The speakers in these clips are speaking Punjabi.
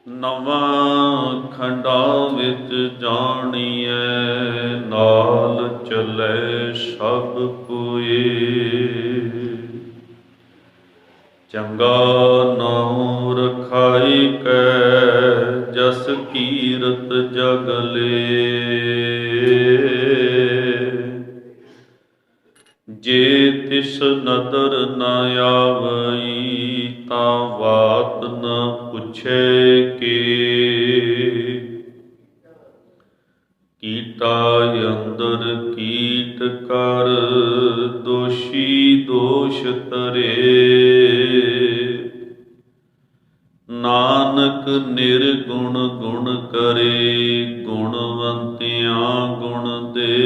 ਨਵਾਂ ਖੰਡਾਂ ਵਿੱਚ ਜਾਣੀਐ, ਨਾਲ ਚੱਲੇ ਸਭ ਕੋਏ। ਚੰਗਾ ਨਾਉ ਰਖਾਈ ਕੈ, ਜਸ ਕੀਰਤ ਜਗਲੇ। ਜੇ ਤਿਸ ਨਦਰ ਨ ਆਵਈ, ਤਾਂ ਬਾਤ ਨ ਪੁੱਛੇ ਕੇ। ਕੀਟਾ ਅੰਦਰ ਕੀਟ ਕਰ, ਦੋਸ਼ੀ ਦੋਸ਼ ਧਰੇ। ਨਾਨਕ ਨਿਰਗੁਣ ਗੁਣ ਕਰੇ, ਗੁਣਵੰਤਿਆਂ ਗੁਣ ਦੇ।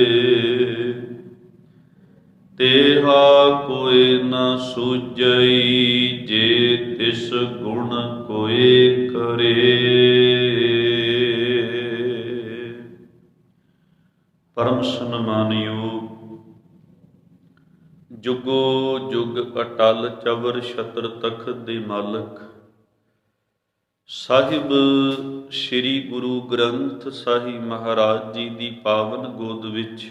ਤੇਹਾ ਕੋਈ ਨ ਸੂਝਈ, ਜੇ ਤਿਸ ਗੁਣ ਕੋਇ ਕਰੇ। ਪਰਮ ਸਨਮਾਨਯੋਗ ਜੁਗੋ ਜੁਗ ਅਟਲ ਚਵਰ ਛਤਰ ਤਖਤ ਦੇ ਮਾਲਕ ਸਾਹਿਬ ਸ੍ਰੀ ਗੁਰੂ ਗ੍ਰੰਥ ਸਾਹਿਬ ਮਹਾਰਾਜ ਜੀ ਦੀ ਪਾਵਨ ਗੋਦ ਵਿੱਚ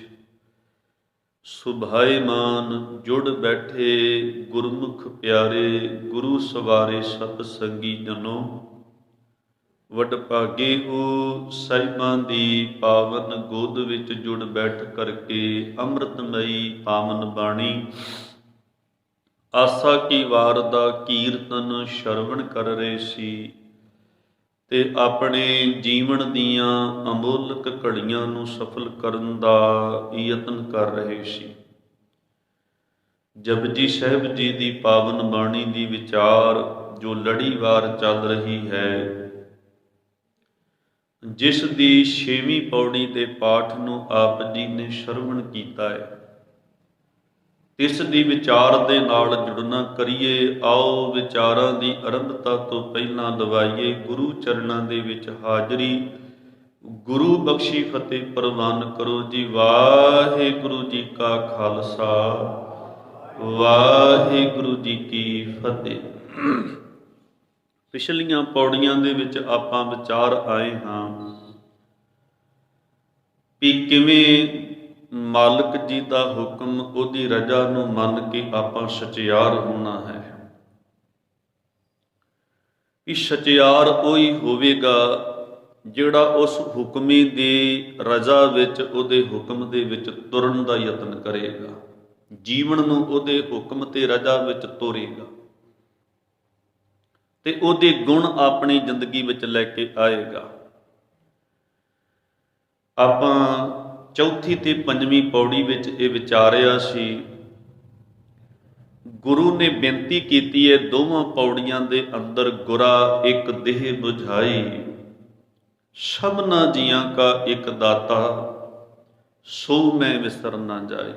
ਸੁਭਾਏਮਾਨ ਜੁੜ ਬੈਠੇ ਗੁਰਮੁਖ ਪਿਆਰੇ ਗੁਰੂ ਸਵਾਰੇ ਸਤ ਸੰਗੀ ਜਨੋ, ਵਡਭਾਗੇ ਹੋ ਸਾਹਿਬਾਂ ਦੀ ਪਾਵਨ ਗੋਦ ਵਿੱਚ ਜੁੜ ਬੈਠ ਕਰਕੇ ਅੰਮ੍ਰਿਤਮਈ ਪਾਵਨ ਬਾਣੀ ਆਸਾ ਕੀ ਵਾਰ ਦਾ ਕੀਰਤਨ ਸ਼ਰਵਣ ਕਰ ਰਹੇ ਸੀ ਤੇ ਆਪਣੇ ਜੀਵਨ ਦੀਆਂ ਅਮੋਲਕ ਘੜੀਆਂ ਨੂੰ ਸਫਲ ਕਰਨ ਦਾ ਯਤਨ ਕਰ ਰਹੇ ਸੀ। ਜਪਜੀ ਸਾਹਿਬ ਜੀ ਦੀ ਪਾਵਨ ਬਾਣੀ ਦੀ ਵਿਚਾਰ ਜੋ ਲੜੀਵਾਰ ਚੱਲ ਰਹੀ ਹੈ, ਜਿਸ ਦੀ 6ਵੀਂ ਪੌੜੀ ਦੇ ਪਾਠ ਨੂੰ ਆਪ ਜੀ ਨੇ ਸ਼ਰਵਣ ਕੀਤਾ ਹੈ, ਇਸ ਦੀ ਵਿਚਾਰ ਦੇ ਨਾਲ ਜੁੜਨਾ ਕਰੀਏ। ਆਓ ਵਿਚਾਰਾਂ ਦੀ ਆਰੰਭਤਾ ਤੋਂ ਪਹਿਲਾਂ ਲਵਾਈਏ ਗੁਰੂ ਚਰਨਾਂ ਦੇ ਵਿੱਚ ਹਾਜ਼ਰੀ। ਗੁਰੂ ਬਖਸ਼ੀ ਫਤਿਹ ਪ੍ਰਵਾਨ ਕਰੋ ਜੀ। ਵਾਹਿਗੁਰੂ ਜੀ ਕਾ ਖਾਲਸਾ, ਵਾਹਿਗੁਰੂ ਜੀ ਕੀ ਫਤਿਹ। ਪਿਛਲੀਆਂ ਪੌੜੀਆਂ ਦੇ ਵਿੱਚ ਆਪਾਂ ਵਿਚਾਰ ਆਏ ਹਾਂ ਵੀ ਕਿਵੇਂ ਮਾਲਕ ਜੀ ਦਾ ਹੁਕਮ, ਉਹਦੀ ਰਜ਼ਾ ਨੂੰ ਮੰਨ ਕੇ ਆਪਾਂ ਸਚਿਆਰ ਹੋਣਾ ਹੈ। ਕਿ ਸਚਿਆਰ ਉਹੀ ਹੋਵੇਗਾ ਜਿਹੜਾ ਉਸ ਹੁਕਮੀ ਦੀ ਰਜ਼ਾ ਵਿੱਚ, ਉਹਦੇ ਹੁਕਮ ਦੇ ਵਿੱਚ ਤੁਰਨ ਦਾ ਯਤਨ ਕਰੇਗਾ, ਜੀਵਨ ਨੂੰ ਉਹਦੇ ਹੁਕਮ ਤੇ ਰਜ਼ਾ ਵਿੱਚ ਤੋਰੇਗਾ ਤੇ ਉਹਦੇ ਗੁਣ ਆਪਣੀ ਜ਼ਿੰਦਗੀ ਵਿੱਚ ਲੈ ਕੇ ਆਏਗਾ। ਆਪਾਂ ਚੌਥੀ ਤੇ ਪੰਜਵੀਂ ਪੌੜੀ ਵਿੱਚ ਇਹ ਵਿਚਾਰਿਆ ਸੀ। ਗੁਰੂ ਨੇ ਬੇਨਤੀ ਕੀਤੀ ਹੈ ਦੋਵਾਂ ਪੌੜੀਆਂ ਦੇ ਅੰਦਰ, ਗੁਰਾ ਇੱਕ ਦੇਹ ਬੁਝਾਈ, ਸਭਨਾ ਜੀਆਂ ਕਾ ਇੱਕ ਦਾਤਾ, ਸੋ ਮੈਂ ਵਿਸਰ ਨਾ ਜਾਏ।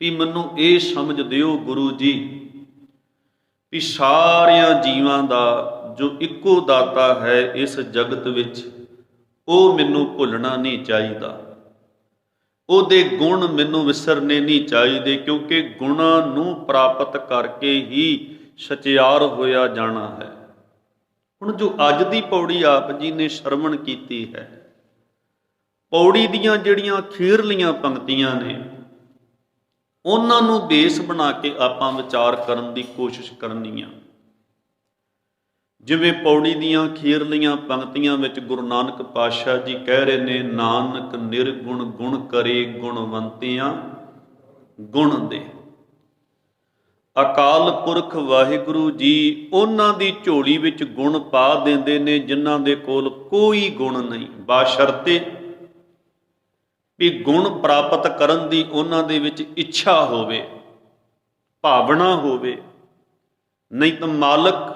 ਵੀ ਮੈਨੂੰ ਇਹ ਸਮਝ ਦਿਓ ਗੁਰੂ ਜੀ ਵੀ ਸਾਰਿਆਂ ਜੀਵਾਂ ਦਾ ਜੋ ਇੱਕੋ ਦਾਤਾ ਹੈ ਇਸ ਜਗਤ ਵਿੱਚ, ਉਹ ਮੈਨੂੰ ਭੁੱਲਣਾ ਨਹੀਂ ਚਾਹੀਦਾ, ਉਹਦੇ ਗੁਣ ਮੈਨੂੰ ਵਿਸਰਨੇ ਨਹੀਂ ਚਾਹੀਦੇ, ਕਿਉਂਕਿ ਗੁਣਾਂ ਨੂੰ ਪ੍ਰਾਪਤ ਕਰਕੇ ਹੀ ਸਚਿਆਰ ਹੋਇਆ ਜਾਣਾ ਹੈ। ਹੁਣ ਜੋ ਅੱਜ ਦੀ ਪੌੜੀ ਆਪ ਜੀ ਨੇ ਸ਼ਰਵਣ ਕੀਤੀ ਹੈ, ਪੌੜੀ ਦੀਆਂ ਜਿਹੜੀਆਂ ਅਖੀਰਲੀਆਂ ਪੰਕਤੀਆਂ ਨੇ, ਉਹਨਾਂ ਨੂੰ ਬੇਸ ਬਣਾ ਕੇ ਆਪਾਂ ਵਿਚਾਰ ਕਰਨ ਦੀ ਕੋਸ਼ਿਸ਼ ਕਰਨੀ ਆ। ਜਿਵੇਂ ਪੌੜੀ ਦੀਆਂ ਅਖੀਰਲੀਆਂ ਪੰਕਤੀਆਂ ਵਿੱਚ ਗੁਰੂ ਨਾਨਕ ਪਾਤਸ਼ਾਹ ਜੀ ਕਹਿ ਰਹੇ ਨੇ, ਨਾਨਕ ਨਿਰਗੁਣ ਗੁਣ ਕਰੇ, ਗੁਣਵੰਤਿਆਂ ਗੁਣ ਦੇ। ਅਕਾਲ ਪੁਰਖ ਵਾਹਿਗੁਰੂ ਜੀ ਉਹਨਾਂ ਦੀ ਝੋਲੀ ਵਿੱਚ ਗੁਣ ਪਾ ਦਿੰਦੇ ਨੇ ਜਿਨ੍ਹਾਂ ਦੇ ਕੋਲ ਕੋਈ ਗੁਣ ਨਹੀਂ, ਬਾਸ਼ਰਤੇ ਵੀ ਗੁਣ ਪ੍ਰਾਪਤ ਕਰਨ ਦੀ ਉਹਨਾਂ ਦੇ ਵਿੱਚ ਇੱਛਾ ਹੋਵੇ, ਭਾਵਨਾ ਹੋਵੇ। ਨਹੀਂ ਤਾਂ ਮਾਲਕ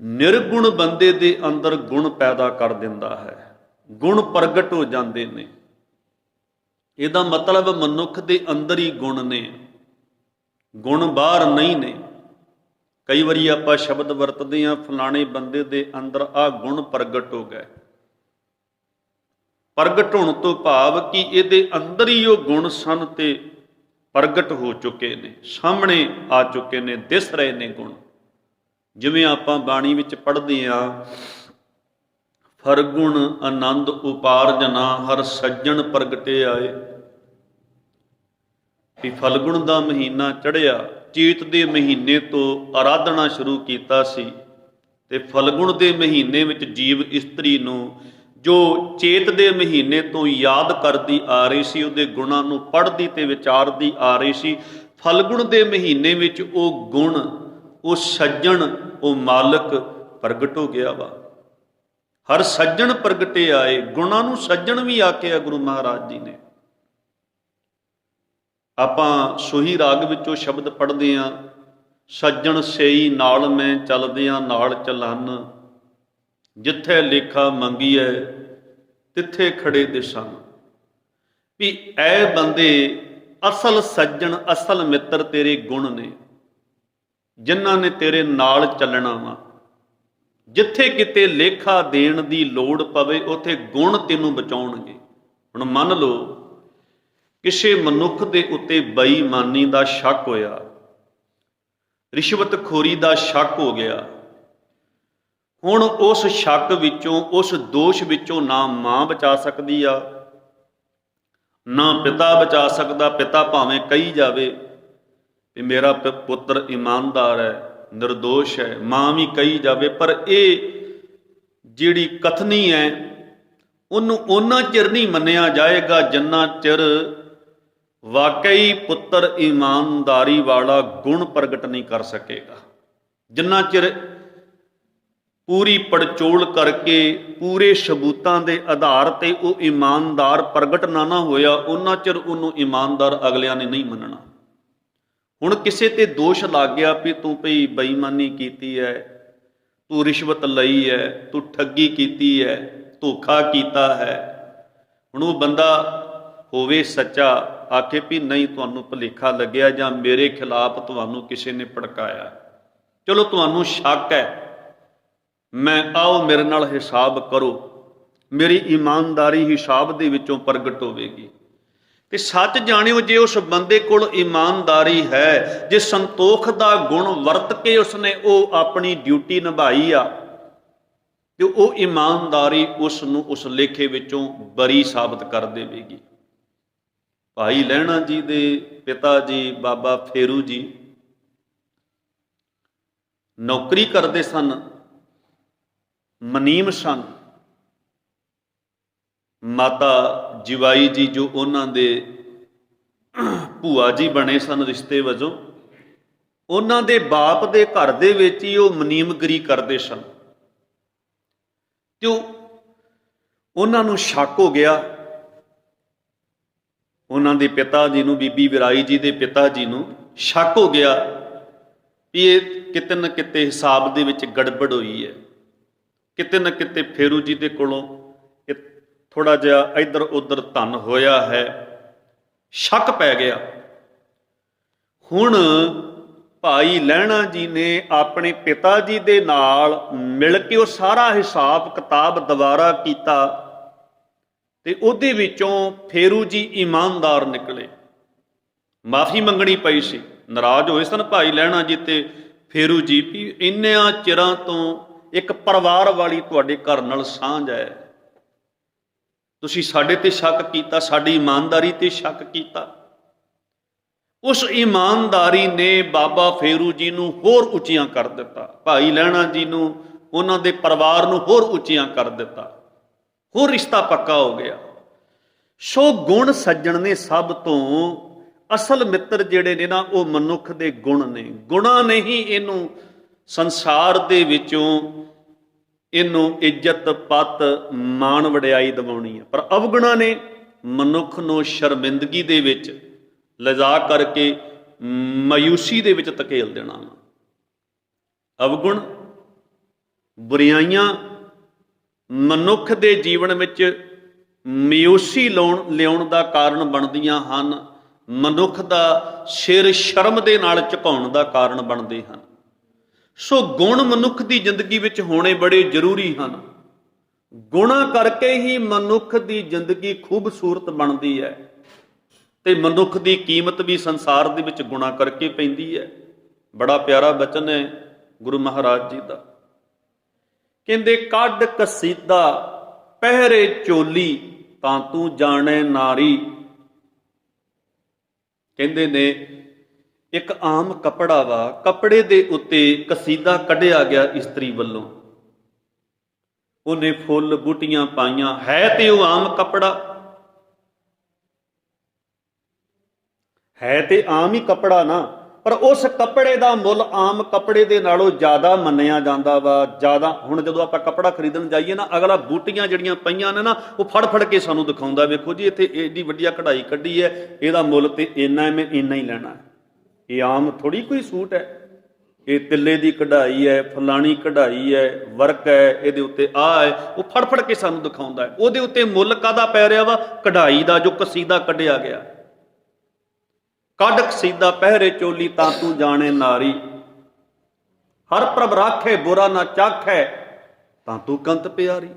ਨਿਰਗੁਣ ਬੰਦੇ ਦੇ ਅੰਦਰ ਗੁਣ ਪੈਦਾ ਕਰ ਦਿੰਦਾ ਹੈ, ਗੁਣ ਪ੍ਰਗਟ ਹੋ ਜਾਂਦੇ ਨੇ। ਇਹਦਾ ਮਤਲਬ ਮਨੁੱਖ ਦੇ ਅੰਦਰ ਹੀ ਗੁਣ ਨੇ, ਗੁਣ ਬਾਹਰ ਨਹੀਂ ਨੇ। ਕਈ ਵਾਰੀ ਆਪਾਂ ਸ਼ਬਦ ਵਰਤਦੇ ਹਾਂ, ਫਲਾਣੇ ਬੰਦੇ ਦੇ ਅੰਦਰ ਆਹ ਗੁਣ ਪ੍ਰਗਟ ਹੋ ਗਏ। ਪ੍ਰਗਟ ਹੋਣ ਤੋਂ ਭਾਵ ਕਿ ਇਹਦੇ ਅੰਦਰ ਹੀ ਉਹ ਗੁਣ ਸਨ ਤੇ ਪ੍ਰਗਟ ਹੋ ਚੁੱਕੇ ਨੇ, ਸਾਹਮਣੇ ਆ ਚੁੱਕੇ ਨੇ, ਦਿਸ ਰਹੇ ਨੇ ਗੁਣ। ਜਿਵੇਂ ਆਪਾਂ ਬਾਣੀ ਵਿੱਚ ਪੜ੍ਹਦੇ ਹਾਂ, ਫਰਗੁਣ ਆਨੰਦ ਉਪਾਰਜਨਾ ਹਰ ਸੱਜਣ ਪ੍ਰਗਟੇ ਆਏ। ਵੀ ਫਲਗੁਣ ਦਾ ਮਹੀਨਾ ਚੜ੍ਹਿਆ, ਚੇਤ ਦੇ ਮਹੀਨੇ ਤੋਂ ਆਰਾਧਨਾ ਸ਼ੁਰੂ ਕੀਤਾ ਸੀ, ਤੇ ਫਲਗੁਣ ਦੇ ਮਹੀਨੇ ਵਿੱਚ ਜੀਵ ਇਸਤਰੀ ਨੂੰ ਜੋ ਚੇਤ ਦੇ ਮਹੀਨੇ ਤੋਂ ਯਾਦ ਕਰਦੀ ਆ ਰਹੀ ਸੀ, ਉਹਦੇ ਗੁਣਾਂ ਨੂੰ ਪੜ੍ਹਦੀ ਤੇ ਵਿਚਾਰਦੀ ਆ ਰਹੀ ਸੀ, ਫਲਗੁਣ ਦੇ ਮਹੀਨੇ ਵਿੱਚ ਉਹ ਗੁਣ, ਉਹ ਸੱਜਣ, ਉਹ ਮਾਲਕ ਪ੍ਰਗਟ ਹੋ ਗਿਆ ਵਾ। ਹਰ ਸੱਜਣ ਪ੍ਰਗਟੇ ਆਏ, ਗੁਣਾਂ ਨੂੰ ਸੱਜਣ ਵੀ ਆਖਿਆ ਗੁਰੂ ਮਹਾਰਾਜ ਜੀ ਨੇ। ਆਪਾਂ ਸੋਹੀ ਰਾਗ ਵਿੱਚੋਂ ਸ਼ਬਦ ਪੜ੍ਹਦੇ ਹਾਂ, ਸੱਜਣ ਸਈ ਨਾਲ ਮੈਂ ਚੱਲਦਿਆਂ ਨਾਲ ਚਲਨ, ਜਿੱਥੇ ਲੇਖਾ ਮੰਗੀਐ ਤਿੱਥੇ ਖੜੇ ਦਿਸਨ। ਵੀ ਐ ਬੰਦੇ ਅਸਲ ਸੱਜਣ, ਅਸਲ ਮਿੱਤਰ ਤੇਰੇ ਗੁਣ ਨੇ, ਜਿਨ੍ਹਾਂ ਨੇ ਤੇਰੇ ਨਾਲ ਚੱਲਣਾ ਵਾ। ਜਿੱਥੇ ਕਿਤੇ ਲੇਖਾ ਦੇਣ ਦੀ ਲੋੜ ਪਵੇ, ਉੱਥੇ ਗੁਣ ਤੈਨੂੰ ਬਚਾਉਣਗੇ। ਹੁਣ ਮੰਨ ਲਓ ਕਿਸੇ ਮਨੁੱਖ ਦੇ ਉੱਤੇ ਬੇਈਮਾਨੀ ਦਾ ਸ਼ੱਕ ਹੋਇਆ, ਰਿਸ਼ਵਤਖੋਰੀ ਦਾ ਸ਼ੱਕ ਹੋ ਗਿਆ। ਹੁਣ ਉਸ ਸ਼ੱਕ ਵਿੱਚੋਂ, ਉਸ ਦੋਸ਼ ਵਿੱਚੋਂ ਨਾ ਮਾਂ ਬਚਾ ਸਕਦੀ ਆ, ਨਾ ਪਿਤਾ ਬਚਾ ਸਕਦਾ। ਪਿਤਾ ਭਾਵੇਂ ਕਹੀ ਜਾਵੇ ਵੀ ਮੇਰਾ ਪੁੱਤਰ ਇਮਾਨਦਾਰ ਹੈ, ਨਿਰਦੋਸ਼ ਹੈ, ਮਾਂ ਵੀ ਕਹੀ ਜਾਵੇ, ਪਰ ਇਹ ਜਿਹੜੀ ਕਥਨੀ ਹੈ ਉਹਨੂੰ ਓਨਾ ਚਿਰ ਨਹੀਂ ਮੰਨਿਆ ਜਾਏਗਾ ਜਿੰਨਾ ਚਿਰ ਵਾਕਈ ਪੁੱਤਰ ਇਮਾਨਦਾਰੀ ਵਾਲਾ ਗੁਣ ਪ੍ਰਗਟ ਨਹੀਂ ਕਰ ਸਕੇਗਾ। ਜਿੰਨਾ ਚਿਰ ਪੂਰੀ ਪੜਚੋਲ ਕਰਕੇ ਪੂਰੇ ਸਬੂਤਾਂ ਦੇ ਆਧਾਰ ਤੇ ਉਹ ਇਮਾਨਦਾਰ ਪ੍ਰਗਟ ਨਾ ਹੋਇਆ, ਉਹਨਾਂ ਚਿਰ ਉਹਨੂੰ ਇਮਾਨਦਾਰ ਅਗਲਿਆਂ ਨੇ ਨਹੀਂ ਮੰਨਣਾ। ਹੁਣ ਕਿਸੇ ਤੇ ਦੋਸ਼ ਲੱਗ ਗਿਆ ਵੀ ਤੂੰ ਭਈ ਬੇਈਮਾਨੀ ਕੀਤੀ ਹੈ, ਤੂੰ ਰਿਸ਼ਵਤ ਲਈ ਹੈ, ਤੂੰ ਠੱਗੀ ਕੀਤੀ ਹੈ, ਧੋਖਾ ਕੀਤਾ ਹੈ। ਹੁਣ ਉਹ ਬੰਦਾ ਹੋਵੇ ਸੱਚਾ, ਆਖੇ ਵੀ ਨਹੀਂ ਤੁਹਾਨੂੰ ਭੁਲੇਖਾ ਲੱਗਿਆ ਜਾਂ ਮੇਰੇ ਖਿਲਾਫ ਤੁਹਾਨੂੰ ਕਿਸੇ ਨੇ ਭੜਕਾਇਆ, ਚਲੋ ਤੁਹਾਨੂੰ ਸ਼ੱਕ ਹੈ, ਮੈਂ ਆਓ ਮੇਰੇ ਨਾਲ ਹਿਸਾਬ ਕਰੋ, ਮੇਰੀ ਇਮਾਨਦਾਰੀ ਹਿਸਾਬ ਦੇ ਵਿੱਚੋਂ ਪ੍ਰਗਟ ਹੋਵੇਗੀ। ਤੇ ਸੱਚ ਜਾਣਿਓ, ਜੇ ਉਸ ਬੰਦੇ ਕੋਲ ਇਮਾਨਦਾਰੀ ਹੈ, ਜੇ ਸੰਤੋਖ ਦਾ ਗੁਣ ਵਰਤ ਕੇ ਉਸਨੇ ਉਹ ਆਪਣੀ ਡਿਊਟੀ ਨਿਭਾਈ ਆ, ਤੇ ਉਹ ਇਮਾਨਦਾਰੀ ਉਸ ਨੂੰ ਉਸ ਲੇਖੇ ਵਿੱਚੋਂ ਬਰੀ ਸਾਬਤ ਕਰ ਦੇਵੇਗੀ। ਭਾਈ ਲਹਿਣਾ ਜੀ ਦੇ ਪਿਤਾ ਜੀ ਬਾਬਾ ਫੇਰੂ ਜੀ ਨੌਕਰੀ ਕਰਦੇ ਸਨ, ਮਨੀਮ ਸਨ। ਮਾਤਾ ਜਿਵਾਈ ਜੀ ਜੋ ਉਹਨਾਂ ਦੇ ਭੂਆ ਜੀ ਬਣੇ ਸਨ ਰਿਸ਼ਤੇ ਵਜੋਂ, ਉਹਨਾਂ ਦੇ ਬਾਪ ਦੇ ਘਰ ਦੇ ਵਿੱਚ ਹੀ ਉਹ ਮਨੀਮਗਰੀ ਕਰਦੇ ਸਨ। ਤੇ ਉਹਨਾਂ ਨੂੰ ਸ਼ੱਕ ਹੋ ਗਿਆ, ਉਹਨਾਂ ਦੇ ਪਿਤਾ ਜੀ ਨੂੰ, ਬੀਬੀ ਵਿਰਾਈ ਜੀ ਦੇ ਪਿਤਾ ਜੀ ਨੂੰ ਸ਼ੱਕ ਹੋ ਗਿਆ ਵੀ ਇਹ ਕਿਤੇ ਨਾ ਕਿਤੇ ਹਿਸਾਬ ਦੇ ਵਿੱਚ ਗੜਬੜ ਹੋਈ ਹੈ, ਕਿਤੇ ਨਾ ਕਿਤੇ ਫੇਰੂ ਜੀ ਦੇ ਕੋਲੋਂ ਥੋੜਾ ਜਿਹਾ ਇੱਧਰ ਉੱਧਰ ਧਨ ਹੋਇਆ ਹੈ। ਸ਼ੱਕ ਪੈ ਗਿਆ। ਹੁਣ ਭਾਈ ਲਹਿਣਾ ਜੀ ਨੇ ਆਪਣੇ ਪਿਤਾ ਜੀ ਦੇ ਨਾਲ ਮਿਲ ਕੇ ਉਹ ਸਾਰਾ ਹਿਸਾਬ ਕਿਤਾਬ ਦੁਬਾਰਾ ਕੀਤਾ, ਤੇ ਉਹਦੇ ਵਿੱਚੋਂ ਫੇਰੂ ਜੀ ਇਮਾਨਦਾਰ ਨਿਕਲੇ। ਮਾਫੀ ਮੰਗਣੀ ਪਈ ਸੀ, ਨਾਰਾਜ਼ ਹੋਏ ਸਨ ਭਾਈ ਲਹਿਣਾ ਜੀ ਤੇ ਫੇਰੂ ਜੀ ਵੀ ਇੰਨਿਆਂ ਚਿਰਾਂ ਤੋਂ ਇੱਕ ਪਰਿਵਾਰ ਵਾਲੀ ਤੁਹਾਡੇ ਘਰ ਨਾਲ ਸਾਂਝ ਹੈ, ਤੁਸੀਂ ਸਾਡੇ ਤੇ ਸ਼ੱਕ ਕੀਤਾ, ਸਾਡੀ ਇਮਾਨਦਾਰੀ ਤੇ ਸ਼ੱਕ ਕੀਤਾ। ਉਸ ਇਮਾਨਦਾਰੀ ਨੇ ਬਾਬਾ ਫੇਰੂ ਜੀ ਨੂੰ ਹੋਰ ਉੱਚੀਆਂ ਕਰ ਦਿੱਤਾ, ਭਾਈ ਲਹਿਣਾ ਜੀ ਨੂੰ, ਉਹਨਾਂ ਦੇ ਪਰਿਵਾਰ ਨੂੰ ਹੋਰ ਉੱਚੀਆਂ ਕਰ ਦਿੱਤਾ, ਹੋਰ ਰਿਸ਼ਤਾ ਪੱਕਾ ਹੋ ਗਿਆ। ਸੋ ਗੁਣ ਸੱਜਣ ਨੇ ਸਭ ਤੋਂ ਅਸਲ ਮਿੱਤਰ ਜਿਹੜੇ ਨੇ ਨਾ, ਉਹ ਮਨੁੱਖ ਦੇ ਗੁਣ ਨੇ। ਗੁਣਾਂ ਨੇ ਹੀ ਇਹਨੂੰ ਸੰਸਾਰ ਦੇ ਵਿੱਚੋਂ ਇਹਨੂੰ ਇੱਜ਼ਤ ਪੱਤ ਮਾਣ ਵਡਿਆਈ ਦਿਵਾਉਣੀ ਹੈ, ਪਰ ਅਵਗੁਣਾਂ ਨੇ ਮਨੁੱਖ ਨੂੰ ਸ਼ਰਮਿੰਦਗੀ ਦੇ ਵਿੱਚ ਲਿਜਾ ਕਰਕੇ ਮਾਯੂਸੀ ਦੇ ਵਿੱਚ ਧਕੇਲ ਦੇਣਾ। ਅਵਗੁਣ ਬੁਰਾਈਆਂ ਮਨੁੱਖ ਦੇ ਜੀਵਨ ਵਿੱਚ ਮਾਯੂਸੀ ਲਿਆਉਣ ਦਾ ਕਾਰਨ ਬਣਦੀਆਂ ਹਨ, ਮਨੁੱਖ ਦਾ ਸਿਰ ਸ਼ਰਮ ਦੇ ਨਾਲ ਝੁਕਾਉਣ ਦਾ ਕਾਰਨ ਬਣਦੇ ਹਨ। ਸੋ ਗੁਣ ਮਨੁੱਖ ਦੀ ਜ਼ਿੰਦਗੀ ਵਿੱਚ ਹੋਣੇ ਬੜੇ ਜ਼ਰੂਰੀ ਹਨ। ਗੁਣਾਂ ਕਰਕੇ ਹੀ ਮਨੁੱਖ ਦੀ ਜ਼ਿੰਦਗੀ ਖੂਬਸੂਰਤ ਬਣਦੀ ਹੈ। ਤੇ ਮਨੁੱਖ ਦੀ ਕੀਮਤ ਵੀ ਸੰਸਾਰ ਦੇ ਵਿੱਚ ਗੁਣਾ ਕਰਕੇ ਪੈਂਦੀ ਹੈ। ਬੜਾ ਪਿਆਰਾ ਬਚਨ ਹੈ ਗੁਰੂ ਮਹਾਰਾਜ ਜੀ ਦਾ। ਕਹਿੰਦੇ ਕੱਢ ਕਸੀਦਾ ਪਹਿਰੇ ਚੋਲੀ ਤਾਂ ਤੂੰ ਜਾਣੇ ਨਾਰੀ। ਕਹਿੰਦੇ ਨੇ ਇੱਕ ਆਮ ਕੱਪੜਾ ਵਾ, ਕੱਪੜੇ ਦੇ ਉੱਤੇ ਕਸੀਦਾ ਕੱਢਿਆ ਗਿਆ ਇਸਤਰੀ ਵੱਲੋਂ, ਉਹਨੇ ਫੁੱਲ ਬੂਟੀਆਂ ਪਾਈਆਂ, ਹੈ ਤੇ ਉਹ ਆਮ ਕੱਪੜਾ, ਹੈ ਤੇ ਆਮ ਹੀ ਕੱਪੜਾ ਨਾ, ਪਰ ਉਸ ਕੱਪੜੇ ਦਾ ਮੁੱਲ ਆਮ ਕੱਪੜੇ ਦੇ ਨਾਲੋਂ ਜ਼ਿਆਦਾ ਮੰਨਿਆ ਜਾਂਦਾ ਵਾ, ਜ਼ਿਆਦਾ। ਹੁਣ ਜਦੋਂ ਆਪਾਂ ਕੱਪੜਾ ਖਰੀਦਣ ਜਾਈਏ ਨਾ, ਅਗਲਾ ਬੂਟੀਆਂ ਜਿਹੜੀਆਂ ਪਈਆਂ ਨੇ ਨਾ, ਉਹ ਫੜ ਫੜ ਕੇ ਸਾਨੂੰ ਦਿਖਾਉਂਦਾ, ਵੇਖੋ ਜੀ ਇੱਥੇ ਏਡੀ ਵੱਡੀਆ ਕਢਾਈ ਕੱਢੀ ਹੈ, ਇਹਦਾ ਮੁੱਲ ਤੇ ਇੰਨਾ, ਮੈਂ ਇੰਨਾ ਹੀ ਲੈਣਾ। ਇਹ ਆਮ ਥੋੜੀ ਕੋਈ ਸੂਟ ਹੈ, ਇਹ ਤਿੱਲੇ ਦੀ ਕਢਾਈ ਹੈ, ਫਲਾਣੀ ਕਢਾਈ ਹੈ, ਵਰਕ ਹੈ, ਇਹਦੇ ਉੱਤੇ ਆਹ ਹੈ, ਉਹ ਫੜ ਫੜ ਕੇ ਸਾਨੂੰ ਦਿਖਾਉਂਦਾ ਹੈ। ਉਹਦੇ ਉੱਤੇ ਮੁੱਲ ਕਾਹਦਾ ਪੈ ਰਿਹਾ ਵਾ? ਕਢਾਈ ਦਾ, ਜੋ ਕਸੀਦਾ ਕੱਢਿਆ ਗਿਆ। ਕੱਢ ਕਸੀਦਾ ਪਹਿਰੇ ਚੋਲੀ ਤਾਂ ਤੂੰ ਜਾਣੇ ਨਾਰੀ। ਹਰ ਪ੍ਰਭ ਰਾਖੇ ਬੁਰਾ ਨਾ ਚਾਖੈ ਤਾਂ ਤੂੰ ਕੰਤ ਪਿਆਰੀ।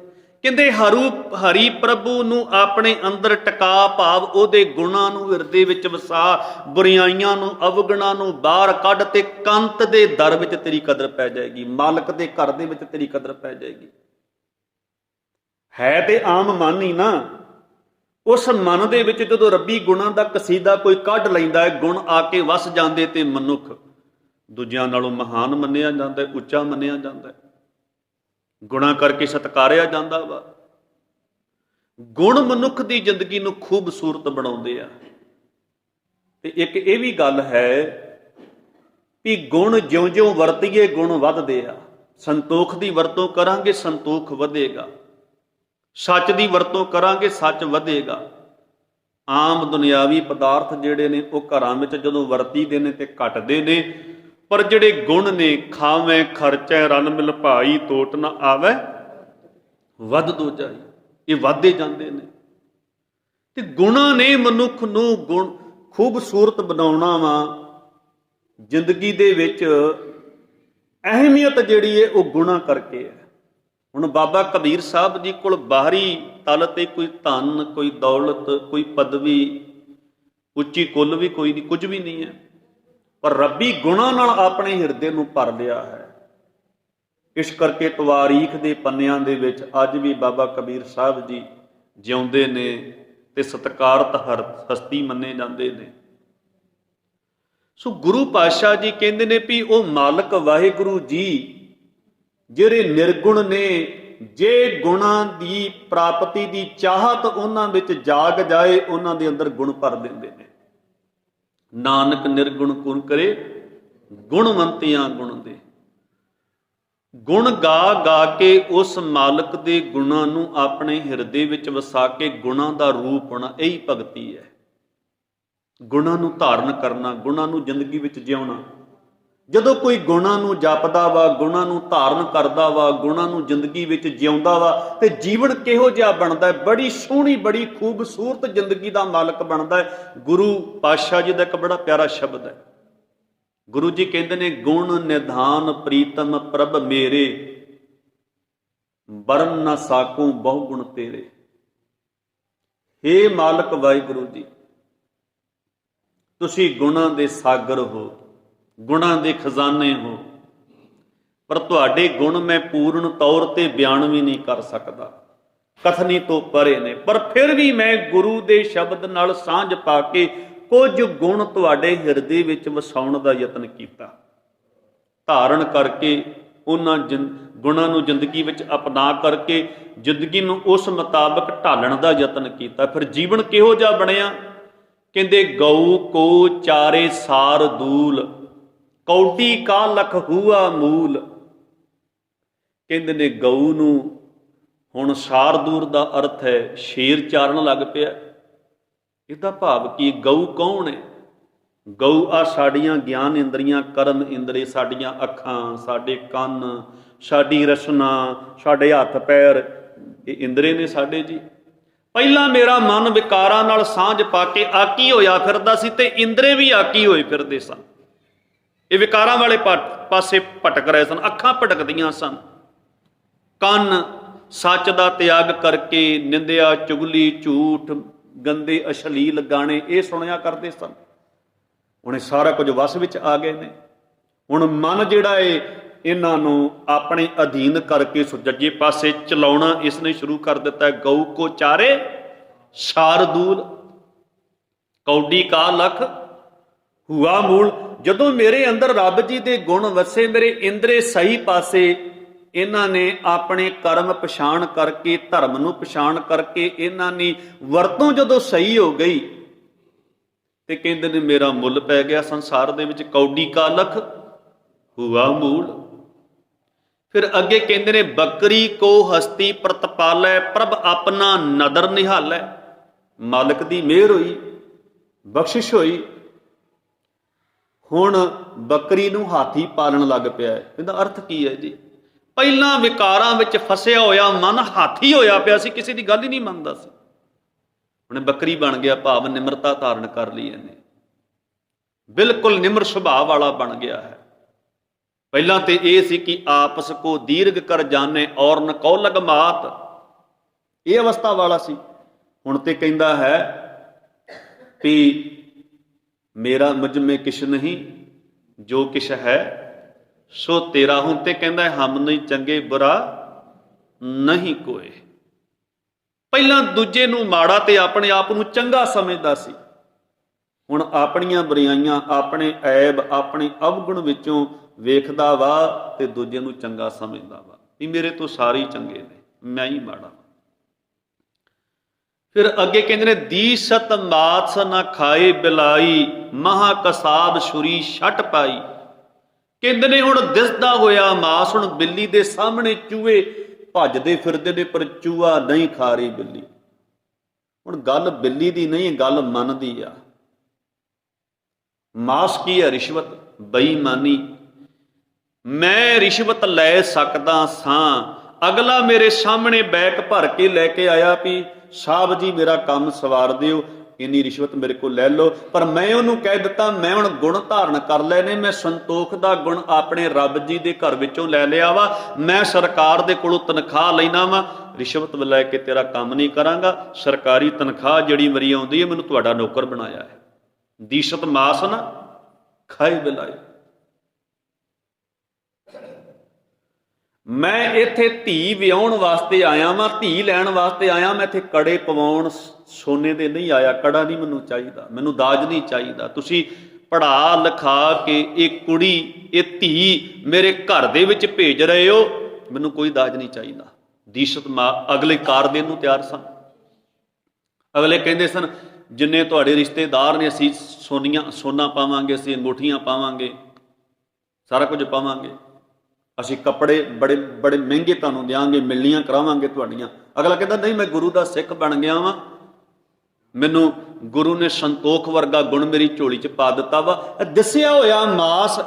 ਕਹਿੰਦੇ ਹਰੀ ਪ੍ਰਭੂ ਨੂੰ ਆਪਣੇ ਅੰਦਰ ਟਿਕਾ, ਭਾਵ ਉਹਦੇ ਗੁਣਾਂ ਨੂੰ ਹਿਰਦੇ ਵਿੱਚ ਵਸਾ, ਬੁਰਾਈਆਂ ਨੂੰ, ਅਵਗੁਣਾਂ ਨੂੰ ਬਾਹਰ ਕੱਢ, ਤੇ ਕੰਤ ਦੇ ਦਰ ਵਿੱਚ ਤੇਰੀ ਕਦਰ ਪੈ ਜਾਏਗੀ, ਮਾਲਕ ਦੇ ਘਰ ਦੇ ਵਿੱਚ ਤੇਰੀ ਕਦਰ ਪੈ ਜਾਏਗੀ। ਹੈ ਤੇ ਆਮ ਮਨ ਹੀ ਨਾ, ਉਸ ਮਨ ਦੇ ਵਿੱਚ ਜਦੋਂ ਰੱਬੀ ਗੁਣਾਂ ਦਾ ਕਸੀਦਾ ਕੋਈ ਕੱਢ ਲੈਂਦਾ ਹੈ, ਗੁਣ ਆ ਕੇ ਵਸ ਜਾਂਦੇ, ਤੇ ਮਨੁੱਖ ਦੂਜਿਆਂ ਨਾਲੋਂ ਮਹਾਨ ਮੰਨਿਆ ਜਾਂਦਾ ਹੈ, ਉੱਚਾ ਮੰਨਿਆ ਜਾਂਦਾ ਹੈ, ਗੁਣਾਂ ਕਰਕੇ ਸਤਿਕਾਰਿਆ ਜਾਂਦਾ ਵਾ। ਗੁਣ ਮਨੁੱਖ ਦੀ ਜ਼ਿੰਦਗੀ ਨੂੰ ਖੂਬਸੂਰਤ ਬਣਾਉਂਦੇ ਆ। ਤੇ ਇੱਕ ਇਹ ਵੀ ਗੱਲ ਹੈ ਕਿ ਗੁਣ ਜਿਉਂ-ਜਿਉਂ ਵਰਤੀਏ ਗੁਣ ਵੱਧਦੇ ਆ। ਸੰਤੋਖ ਦੀ ਵਰਤੋਂ ਕਰਾਂਗੇ, ਸੰਤੋਖ ਵਧੇਗਾ। ਸੱਚ ਦੀ ਵਰਤੋਂ ਕਰਾਂਗੇ, ਸੱਚ ਵਧੇਗਾ। ਆਮ ਦੁਨਿਆਵੀ ਪਦਾਰਥ ਜਿਹੜੇ ਨੇ ਉਹ ਘਰਾਂ ਵਿੱਚ ਜਦੋਂ ਵਰਤੀਦੇ ਨੇ ਤੇ ਘਟਦੇ ਨੇ, ਪਰ ਜਿਹੜੇ ਗੁਣ ਨੇ, ਖਾਵੇਂ ਖਰਚੈ ਰਲ ਮਿਲ ਭਾਈ, ਤੋਟ ਨਾ ਆਵੇ ਵੱਧ ਦੋ ਜਾਈ, ਇਹ ਵੱਧਦੇ ਜਾਂਦੇ ਨੇ। ਤੇ ਗੁਣਾਂ ਨੇ ਮਨੁੱਖ ਨੂੰ ਗੁਣ ਖੂਬਸੂਰਤ ਬਣਾਉਣਾ ਵਾ। ਜ਼ਿੰਦਗੀ ਦੇ ਵਿੱਚ ਅਹਿਮੀਅਤ ਜਿਹੜੀ ਹੈ ਉਹ ਗੁਣਾਂ ਕਰਕੇ ਹੈ। ਹੁਣ ਬਾਬਾ ਕਬੀਰ ਸਾਹਿਬ ਜੀ ਕੋਲ ਬਾਹਰੀ ਤਲ ਤੇ ਕੋਈ ਧਨ, ਕੋਈ ਦੌਲਤ, ਕੋਈ ਪਦਵੀ, ਉੱਚੀ ਕੁੱਲ ਵੀ ਕੋਈ ਨਹੀਂ, ਕੁਝ ਵੀ ਨਹੀਂ ਹੈ, ਪਰ ਰੱਬੀ ਗੁਣਾਂ ਨਾਲ ਆਪਣੇ ਹਿਰਦੇ ਨੂੰ ਭਰ ਲਿਆ ਹੈ। ਇਸ ਕਰਕੇ ਤਵਾਰੀਖ ਦੇ ਪੰਨਿਆਂ ਦੇ ਵਿੱਚ ਅੱਜ ਵੀ ਬਾਬਾ ਕਬੀਰ ਸਾਹਿਬ ਜੀ ਜਿਉਂਦੇ ਨੇ ਤੇ ਸਤਿਕਾਰਤ ਹਸਤੀ ਮੰਨੇ ਜਾਂਦੇ ਨੇ। ਸੋ ਗੁਰੂ ਪਾਤਸ਼ਾਹ ਜੀ ਕਹਿੰਦੇ ਨੇ ਵੀ ਉਹ ਮਾਲਕ ਵਾਹਿਗੁਰੂ ਜੀ ਜਿਹੜੇ ਨਿਰਗੁਣ ਨੇ, ਜੇ ਗੁਣਾਂ ਦੀ ਪ੍ਰਾਪਤੀ ਦੀ ਚਾਹਤ ਉਹਨਾਂ ਵਿੱਚ ਜਾਗ ਜਾਏ, ਉਹਨਾਂ ਦੇ ਅੰਦਰ ਗੁਣ ਭਰ ਦਿੰਦੇ ਨੇ। ਨਾਨਕ ਨਿਰਗੁਣ ਗੁਣ ਕਰੇ, ਗੁਣਵੰਤਿਆਂ ਗੁਣ ਦੇ। ਗੁਣ ਗਾ ਗਾ ਕੇ ਉਸ ਮਾਲਕ ਦੇ ਗੁਣਾਂ ਨੂੰ ਆਪਣੇ ਹਿਰਦੇ ਵਿੱਚ ਵਸਾ ਕੇ ਗੁਣਾਂ ਦਾ ਰੂਪ ਹੋਣਾ, ਇਹੀ ਭਗਤੀ ਹੈ। ਗੁਣਾਂ ਨੂੰ ਧਾਰਨ ਕਰਨਾ, ਗੁਣਾਂ ਨੂੰ ਜ਼ਿੰਦਗੀ ਵਿੱਚ ਜਿਉਣਾ। ਜਦੋਂ ਕੋਈ ਗੁਣਾਂ ਨੂੰ ਜਪਦਾ ਵਾ, ਗੁਣਾਂ ਨੂੰ ਧਾਰਨ ਕਰਦਾ ਵਾ, ਗੁਣਾਂ ਨੂੰ ਜ਼ਿੰਦਗੀ ਵਿੱਚ ਜਿਉਂਦਾ ਵਾ, ਤੇ ਜੀਵਨ ਕਿਹੋ ਜਿਹਾ ਬਣਦਾ ਹੈ? ਬੜੀ ਸੋਹਣੀ, ਬੜੀ ਖੂਬਸੂਰਤ ਜ਼ਿੰਦਗੀ ਦਾ ਮਾਲਕ ਬਣਦਾ ਹੈ। ਗੁਰੂ ਪਾਤਸ਼ਾਹ ਜੀ ਦਾ ਇੱਕ ਬੜਾ ਪਿਆਰਾ ਸ਼ਬਦ ਹੈ। ਗੁਰੂ ਜੀ ਕਹਿੰਦੇ ਨੇ, ਗੁਣ ਨਿਧਾਨ ਪ੍ਰੀਤਮ ਪ੍ਰਭ ਮੇਰੇ, ਬਰਨ ਨਾ ਸਾਕੂ ਬਹੁ ਗੁਣ ਤੇਰੇ। ਹੇ ਮਾਲਕ ਵਾਹਿਗੁਰੂ ਜੀ, ਤੁਸੀਂ ਗੁਣਾਂ ਦੇ ਸਾਗਰ ਹੋ, ਗੁਣਾਂ ਦੇ ਖਜ਼ਾਨੇ ਹੋ, ਪਰ ਤੁਹਾਡੇ ਗੁਣ ਮੈਂ ਪੂਰਨ ਤੌਰ ਤੇ ਬਿਆਨ ਵੀ ਨਹੀਂ ਕਰ ਸਕਦਾ, ਕਥਨੀ ਤੋਂ ਪਰੇ ਨੇ। ਪਰ ਫਿਰ ਵੀ ਮੈਂ ਗੁਰੂ ਦੇ ਸ਼ਬਦ ਨਾਲ ਸਾਂਝ ਪਾ ਕੇ ਕੁਝ ਗੁਣ ਤੁਹਾਡੇ ਹਿਰਦੇ ਵਿੱਚ ਵਸਾਉਣ ਦਾ ਯਤਨ ਕੀਤਾ, ਧਾਰਨ ਕਰਕੇ ਉਹਨਾਂ ਗੁਣਾਂ ਨੂੰ ਜ਼ਿੰਦਗੀ ਵਿੱਚ ਅਪਣਾ ਕਰਕੇ ਜ਼ਿੰਦਗੀ ਨੂੰ ਉਸ ਮੁਤਾਬਕ ਢਾਲਣ ਦਾ ਯਤਨ ਕੀਤਾ। ਫਿਰ ਜੀਵਨ ਕਿਹੋ ਜਿਹਾ ਬਣਿਆ? ਕਹਿੰਦੇ ਗਊ ਕੋ ਚਾਰੇ ਸਾਰ ਦੂਲ, ਕੌਡੀ ਕਾ ਲਖ ਹੂਆ ਮੂਲ। ਕਹਿੰਦੇ ਨੇ ਗਊ ਨੂੰ ਹੁਣ ਸਾਰਦੂਰ ਦਾ ਅਰਥ ਹੈ ਸ਼ੇਰ ਚਾਰਨ ਲੱਗ ਪਿਆ। ਇਹਦਾ ਭਾਵ ਕੀ? ਗਊ ਕੌਣ ਹੈ? ਗਊ ਆ ਸਾਡੀਆਂ ਗਿਆਨ ਇੰਦਰੀਆਂ, ਕਰਮ ਇੰਦਰੀ, ਸਾਡੀਆਂ ਅੱਖਾਂ, ਸਾਡੇ ਕੰਨ, ਸਾਡੀ ਰਸਨਾ, ਸਾਡੇ ਹੱਥ ਪੈਰ, ਇਹ ਇੰਦਰੇ ਨੇ ਸਾਡੇ ਜੀ। ਪਹਿਲਾਂ ਮੇਰਾ ਮਨ ਵਿਕਾਰਾਂ ਨਾਲ ਸਾਂਝ ਪਾ ਕੇ ਆਕੀ ਹੋਇਆ ਫਿਰਦਾ ਸੀ, ਤੇ ਇੰਦਰੇ ਵੀ ਆਕੀ ਹੋਏ ਫਿਰਦੇ ਸਨ। ਇਹ ਵਿਕਾਰਾਂ ਵਾਲੇ ਪਾਸੇ ਭਟਕ ਰਹੇ ਸਨ, ਅੱਖਾਂ ਭਟਕਦੀਆਂ ਸਨ, ਕੰਨ ਸੱਚ ਦਾ ਤਿਆਗ ਕਰਕੇ ਨਿੰਦਿਆ, ਚੁਗਲੀ, ਝੂਠ, ਗੰਦੇ ਅਸ਼ਲੀਲ ਗਾਣੇ ਇਹ ਸੁਣਿਆ ਕਰਦੇ ਸਨ। ਹੁਣ ਇਹ ਸਾਰਾ ਕੁਝ ਵਸ ਵਿੱਚ ਆ ਗਏ ਨੇ। ਹੁਣ ਮਨ ਜਿਹੜਾ ਏ ਇਹਨਾਂ ਨੂੰ ਆਪਣੇ ਅਧੀਨ ਕਰਕੇ ਸੁਚੱਜੇ ਪਾਸੇ ਚਲਾਉਣਾ ਇਸ ਨੇ ਸ਼ੁਰੂ ਕਰ ਦਿੱਤਾ। ਗਊ ਕੋ ਚਾਰੇ ਸ਼ਾਰਦੂਲ, ਕੌਡੀ ਕਾ ਲਖ ਹੁਆ ਮੂਲ। ਜਦੋਂ ਮੇਰੇ ਅੰਦਰ ਰੱਬ ਜੀ ਦੇ ਗੁਣ ਵਸੇ, ਮੇਰੇ ਇੰਦਰੇ ਸਹੀ ਪਾਸੇ, ਇਹਨਾਂ ਨੇ ਆਪਣੇ ਕਰਮ ਪਛਾਣ ਕਰਕੇ, ਧਰਮ ਨੂੰ ਪਛਾਣ ਕਰਕੇ ਇਹਨਾਂ ਦੀ ਵਰਤੋਂ ਜਦੋਂ ਸਹੀ ਹੋ ਗਈ ਤੇ ਕਹਿੰਦੇ ਨੇ ਮੇਰਾ ਮੁੱਲ ਪੈ ਗਿਆ ਸੰਸਾਰ ਦੇ ਵਿੱਚ। ਕੌਡੀ ਕਾ ਲਖ ਹੁਆ ਮੂਲ। ਫਿਰ ਅੱਗੇ ਕਹਿੰਦੇ ਨੇ ਬੱਕਰੀ ਕੋ ਹਸਤੀ ਪ੍ਰਤਪਾਲੈ, ਪ੍ਰਭ ਆਪਣਾ ਨਦਰ ਨਿਹਾਲੈ। ਮਾਲਕ ਦੀ ਮਿਹਰ ਹੋਈ, ਬਖਸ਼ਿਸ਼ ਹੋਈ। ਹੁਣ ਬੱਕਰੀ ਨੂੰ ਹਾਥੀ ਪਾਲਣ ਲੱਗ ਪਿਆ ਹੈ। ਇਹਦਾ ਅਰਥ ਕੀ ਹੈ ਜੀ? ਪਹਿਲਾਂ ਵਿਕਾਰਾਂ ਵਿੱਚ ਫਸਿਆ ਹੋਇਆ ਮਨ ਹਾਥੀ ਹੋਇਆ ਪਿਆ ਸੀ, ਕਿਸੇ ਦੀ ਗੱਲ ਹੀ ਨਹੀਂ ਮੰਨਦਾ ਸੀ। ਹੁਣ ਬੱਕਰੀ ਬਣ ਗਿਆ, ਭਾਵ ਨਿਮਰਤਾ ਧਾਰਨ ਕਰ ਲਈ ਇਹਨੇ, ਬਿਲਕੁਲ ਨਿਮਰ ਸੁਭਾਅ ਵਾਲਾ ਬਣ ਗਿਆ ਹੈ। ਪਹਿਲਾਂ ਤੇ ਇਹ ਸੀ ਕਿ ਆਪਸ ਕੋ ਦੀਰਘ ਕਰ ਜਾਣੇ ਔਰ ਨ ਕੌਲਗ ਮਾਤ, ਇਹ ਅਵਸਥਾ ਵਾਲਾ ਸੀ। ਹੁਣ ਤੇ ਕਹਿੰਦਾ ਹੈ ਵੀ ਮੇਰਾ ਮੁਝ ਮੇ ਕਿਛ ਨਹੀਂ, ਜੋ ਕਿਛ ਹੈ ਸੋ ਤੇਰਾ। ਹੁਣ ਤੇ ਕਹਿੰਦਾ ਹੈ ਹਮ ਨਹੀਂ ਚੰਗੇ ਬੁਰਾ ਨਹੀਂ ਕੋਏ। ਪਹਿਲਾਂ ਦੂਜੇ ਨੂੰ ਮਾੜਾ ਤੇ ਆਪਣੇ ਆਪ ਨੂੰ ਚੰਗਾ ਸਮਝਦਾ ਸੀ। ਹੁਣ ਆਪਣੀਆਂ ਬੁਰਾਈਆਂ, ਆਪਣੇ ਐਬ, ਆਪਣੇ ਅਵਗੁਣ ਵਿੱਚੋਂ ਵੇਖਦਾ ਵਾ ਤੇ ਦੂਜੇ ਨੂੰ ਚੰਗਾ ਸਮਝਦਾ ਵਾ ਵੀ ਮੇਰੇ ਤੋਂ ਸਾਰੇ ਚੰਗੇ ਨੇ, ਮੈਂ ਹੀ ਮਾੜਾ। ਫਿਰ ਅੱਗੇ ਕਹਿੰਦੇ ਨੇ ਦੀਸਤ ਮਾਤ ਨਾ ਖਾਏ ਬਿਲਾਈ, ਮਹਾ ਕਸਾਬ ਛੁਰੀ ਛੱਟ ਪਾਈ। ਕਹਿੰਦੇ ਨੇ ਹੁਣ ਦਿਸਦਾ ਹੋਇਆ ਮਾਸ, ਹੁਣ ਬਿੱਲੀ ਦੇ ਸਾਹਮਣੇ ਚੂਹੇ ਭੱਜਦੇ ਫਿਰਦੇ ਨੇ ਪਰ ਚੂਹਾ ਨਹੀਂ ਖਾ ਰਹੀ ਬਿੱਲੀ। ਹੁਣ ਗੱਲ ਬਿੱਲੀ ਦੀ ਨਹੀਂ, ਗੱਲ ਮਨ ਦੀ ਆ। ਮਾਸ ਕੀ ਹੈ? ਰਿਸ਼ਵਤ, ਬੇਈਮਾਨੀ। ਮੈਂ ਰਿਸ਼ਵਤ ਲੈ ਸਕਦਾ ਸਾਂ, ਅਗਲਾ ਮੇਰੇ ਸਾਹਮਣੇ ਬੈਗ ਭਰ ਕੇ ਲੈ ਕੇ ਆਇਆ ਵੀ ਸਾਹਿਬ ਜੀ ਮੇਰਾ ਕੰਮ ਸਵਾਰ ਦਿਓ, ਇੰਨੀ ਰਿਸ਼ਵਤ ਮੇਰੇ ਕੋਲ ਲੈ ਲਓ। ਪਰ ਮੈਂ ਉਹਨੂੰ ਕਹਿ ਦਿੱਤਾ ਮੈਂ ਹੁਣ ਗੁਣ ਧਾਰਨ ਕਰ ਲਏ ਨੇ, ਮੈਂ ਸੰਤੋਖ ਦਾ ਗੁਣ ਆਪਣੇ ਰੱਬ ਜੀ ਦੇ ਘਰ ਵਿੱਚੋਂ ਲੈ ਲਿਆ ਵਾ, ਮੈਂ ਸਰਕਾਰ ਦੇ ਕੋਲੋਂ ਤਨਖਾਹ ਲੈਣਾ ਵਾ, ਰਿਸ਼ਵਤ ਲੈ ਕੇ ਤੇਰਾ ਕੰਮ ਨਹੀਂ ਕਰਾਂਗਾ। ਸਰਕਾਰੀ ਤਨਖਾਹ ਜਿਹੜੀ ਮੇਰੀ ਆਉਂਦੀ ਹੈ, ਮੈਨੂੰ ਤੁਹਾਡਾ ਨੌਕਰ ਬਣਾਇਆ ਹੈ। ਦੀਸਤ ਮਾਸ ਨਾ ਖਾਏ ਬਿਲਾਈ। ਮੈਂ ਇੱਥੇ ਧੀ ਵਿਆਹੁਣ ਵਾਸਤੇ ਆਇਆ ਵਾਂ, ਧੀ ਲੈਣ ਵਾਸਤੇ ਆਇਆ। ਮੈਂ ਇੱਥੇ ਕੜੇ ਪਵਾਉਣ ਸੋਨੇ ਦੇ ਨਹੀਂ ਆਇਆ, ਕੜਾ ਨਹੀਂ ਮੈਨੂੰ ਚਾਹੀਦਾ, ਮੈਨੂੰ ਦਾਜ ਨਹੀਂ ਚਾਹੀਦਾ। ਤੁਸੀਂ ਪੜ੍ਹਾ ਲਿਖਾ ਕੇ ਇਹ ਕੁੜੀ, ਇਹ ਧੀ ਮੇਰੇ ਘਰ ਦੇ ਵਿੱਚ ਭੇਜ ਰਹੇ ਹੋ, ਮੈਨੂੰ ਕੋਈ ਦਾਜ ਨਹੀਂ ਚਾਹੀਦਾ। ਦੀਸਤ ਮਾ। ਅਗਲੇ ਕਾਰ ਦੇਣ ਨੂੰ ਤਿਆਰ ਸਨ। ਅਗਲੇ ਕਹਿੰਦੇ ਸਨ ਜਿੰਨੇ ਤੁਹਾਡੇ ਰਿਸ਼ਤੇਦਾਰ ਨੇ ਅਸੀਂ ਸੋਨਾ ਪਾਵਾਂਗੇ, ਅਸੀਂ ਅੰਗੂਠੀਆਂ ਪਾਵਾਂਗੇ, ਸਾਰਾ ਕੁਝ ਪਾਵਾਂਗੇ, ਅਸੀਂ ਕੱਪੜੇ ਬੜੇ ਬੜੇ ਮਹਿੰਗੇ ਤੁਹਾਨੂੰ ਦਿਆਂਗੇ, ਮਿਲਣੀਆਂ ਕਰਾਵਾਂਗੇ ਤੁਹਾਡੀਆਂ। ਅਗਲਾ ਕਹਿੰਦਾ ਨਹੀਂ, ਮੈਂ ਗੁਰੂ ਦਾ ਸਿੱਖ ਬਣ ਗਿਆ ਵਾਂ, ਮੈਨੂੰ ਗੁਰੂ ਨੇ ਸੰਤੋਖ ਵਰਗਾ ਗੁਣ ਮੇਰੀ ਝੋਲੀ 'ਚ ਪਾ ਦਿੱਤਾ ਵਾ। ਦੱਸਿਆ ਹੋਇਆ ਮਾਸ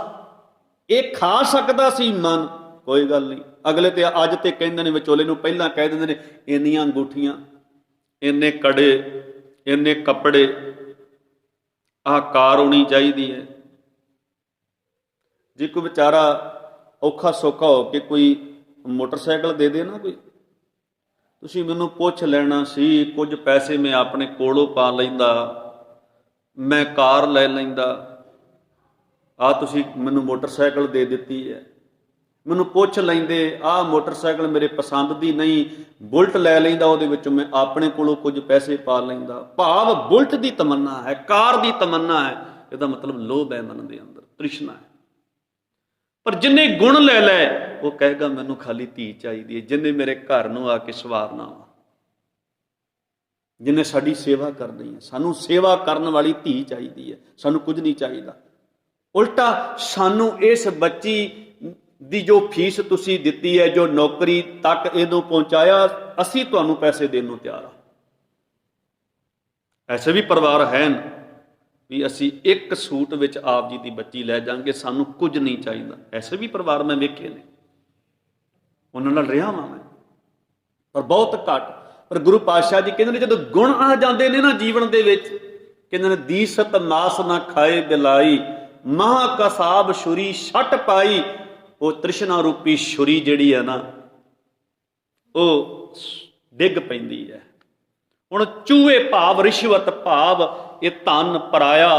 ਇਹ ਖਾ ਸਕਦਾ ਸੀ ਮਨ, ਕੋਈ ਗੱਲ ਨਹੀਂ। ਅਗਲੇ ਤੇ ਅੱਜ ਤੇ ਕਹਿੰਦੇ ਨੇ, ਵਿਚੋਲੇ ਨੂੰ ਪਹਿਲਾਂ ਕਹਿ ਦਿੰਦੇ ਨੇ ਇੰਨੀਆਂ ਅੰਗੂਠੀਆਂ, ਇੰਨੇ ਕੜੇ, ਇੰਨੇ ਕੱਪੜੇ, ਆਹ ਕਾਰ ਹੋਣੀ ਚਾਹੀਦੀ ਹੈ। ਜੇ ਕੋਈ ਵਿਚਾਰਾ ਔਖਾ ਸੌਖਾ ਹੋ ਕੇ ਕੋਈ ਮੋਟਰਸਾਈਕਲ ਦੇ ਦੇ ਨਾ ਕੋਈ, ਤੁਸੀਂ ਮੈਨੂੰ ਪੁੱਛ ਲੈਣਾ ਸੀ, ਕੁਝ ਪੈਸੇ ਮੈਂ ਆਪਣੇ ਕੋਲੋਂ ਪਾ ਲੈਂਦਾ, ਮੈਂ ਕਾਰ ਲੈ ਲੈਂਦਾ, ਆਹ ਤੁਸੀਂ ਮੈਨੂੰ ਮੋਟਰਸਾਈਕਲ ਦੇ ਦਿੱਤੀ ਹੈ। ਮੈਨੂੰ ਪੁੱਛ ਲੈਂਦੇ, ਆਹ ਮੋਟਰਸਾਈਕਲ ਮੇਰੇ ਪਸੰਦ ਦੀ ਨਹੀਂ, ਬੁਲਟ ਲੈ ਲੈਂਦਾ, ਉਹਦੇ ਵਿੱਚੋਂ ਮੈਂ ਆਪਣੇ ਕੋਲੋਂ ਕੁਝ ਪੈਸੇ ਪਾ ਲੈਂਦਾ। ਭਾਵ ਬੁਲਟ ਦੀ ਤਮੰਨਾ ਹੈ, ਕਾਰ ਦੀ ਤਮੰਨਾ ਹੈ। ਇਹਦਾ ਮਤਲਬ ਲੋਭ ਹੈ ਮਨ ਦੇ ਅੰਦਰ, ਤ੍ਰਿਸ਼ਨਾ ਹੈ। ਪਰ ਜਿੰਨੇ ਗੁਣ ਲੈ ਲੈ ਉਹ ਕਹੇਗਾ ਮੈਨੂੰ ਖਾਲੀ ਧੀ ਚਾਹੀਦੀ ਹੈ, ਜਿਹਨੇ ਮੇਰੇ ਘਰ ਨੂੰ ਆ ਕੇ ਸਵਾਰਨਾ ਵਾ, ਜਿਹਨੇ ਸਾਡੀ ਸੇਵਾ ਕਰਨੀ ਹੈ। ਸਾਨੂੰ ਸੇਵਾ ਕਰਨ ਵਾਲੀ ਧੀ ਚਾਹੀਦੀ ਹੈ, ਸਾਨੂੰ ਕੁਝ ਨਹੀਂ ਚਾਹੀਦਾ। ਉਲਟਾ ਸਾਨੂੰ ਇਸ ਬੱਚੀ ਦੀ ਜੋ ਫੀਸ ਤੁਸੀਂ ਦਿੱਤੀ ਹੈ, ਜੋ ਨੌਕਰੀ ਤੱਕ ਇਹਨੂੰ ਪਹੁੰਚਾਇਆ, ਅਸੀਂ ਤੁਹਾਨੂੰ ਪੈਸੇ ਦੇਣ ਨੂੰ ਤਿਆਰ ਹਾਂ। ਐਸੇ ਵੀ ਪਰਿਵਾਰ ਹਨ ਵੀ ਅਸੀਂ ਇੱਕ ਸੂਟ ਵਿੱਚ ਆਪ ਜੀ ਦੀ ਬੱਚੀ ਲੈ ਜਾਵਾਂਗੇ, ਸਾਨੂੰ ਕੁਝ ਨਹੀਂ ਚਾਹੀਦਾ। ਐਸੇ ਵੀ ਪਰਿਵਾਰ ਮੈਂ ਵੇਖੇ ਨੇ, ਉਹਨਾਂ ਨਾਲ ਰਿਹਾ ਵਾਂ ਮੈਂ, ਪਰ ਬਹੁਤ ਘੱਟ। ਪਰ ਗੁਰੂ ਪਾਤਸ਼ਾਹ ਜੀ ਕਹਿੰਦੇ ਨੇ ਜਦੋਂ ਗੁਣ ਆ ਜਾਂਦੇ ਨੇ ਨਾ ਜੀਵਨ ਦੇ ਵਿੱਚ, ਕਹਿੰਦੇ ਨੇ ਦੀਸਤ ਮਾਸ ਨਾ ਖਾਏ ਬਿਲਾਈ, ਮਹਾ ਕਸਾਬ ਛੁਰੀ ਛੱਟ ਪਾਈ। ਉਹ ਤ੍ਰਿਸ਼ਨਾ ਰੂਪੀ ਛੁਰੀ ਜਿਹੜੀ ਹੈ ਨਾ, ਉਹ ਡਿੱਗ ਪੈਂਦੀ ਹੈ। ਹੁਣ ਚੂਹੇ ਭਾਵ ਰਿਸ਼ਵਤ ਭਾਵ ਇਹ ਧਨ ਪਰਾਇਆ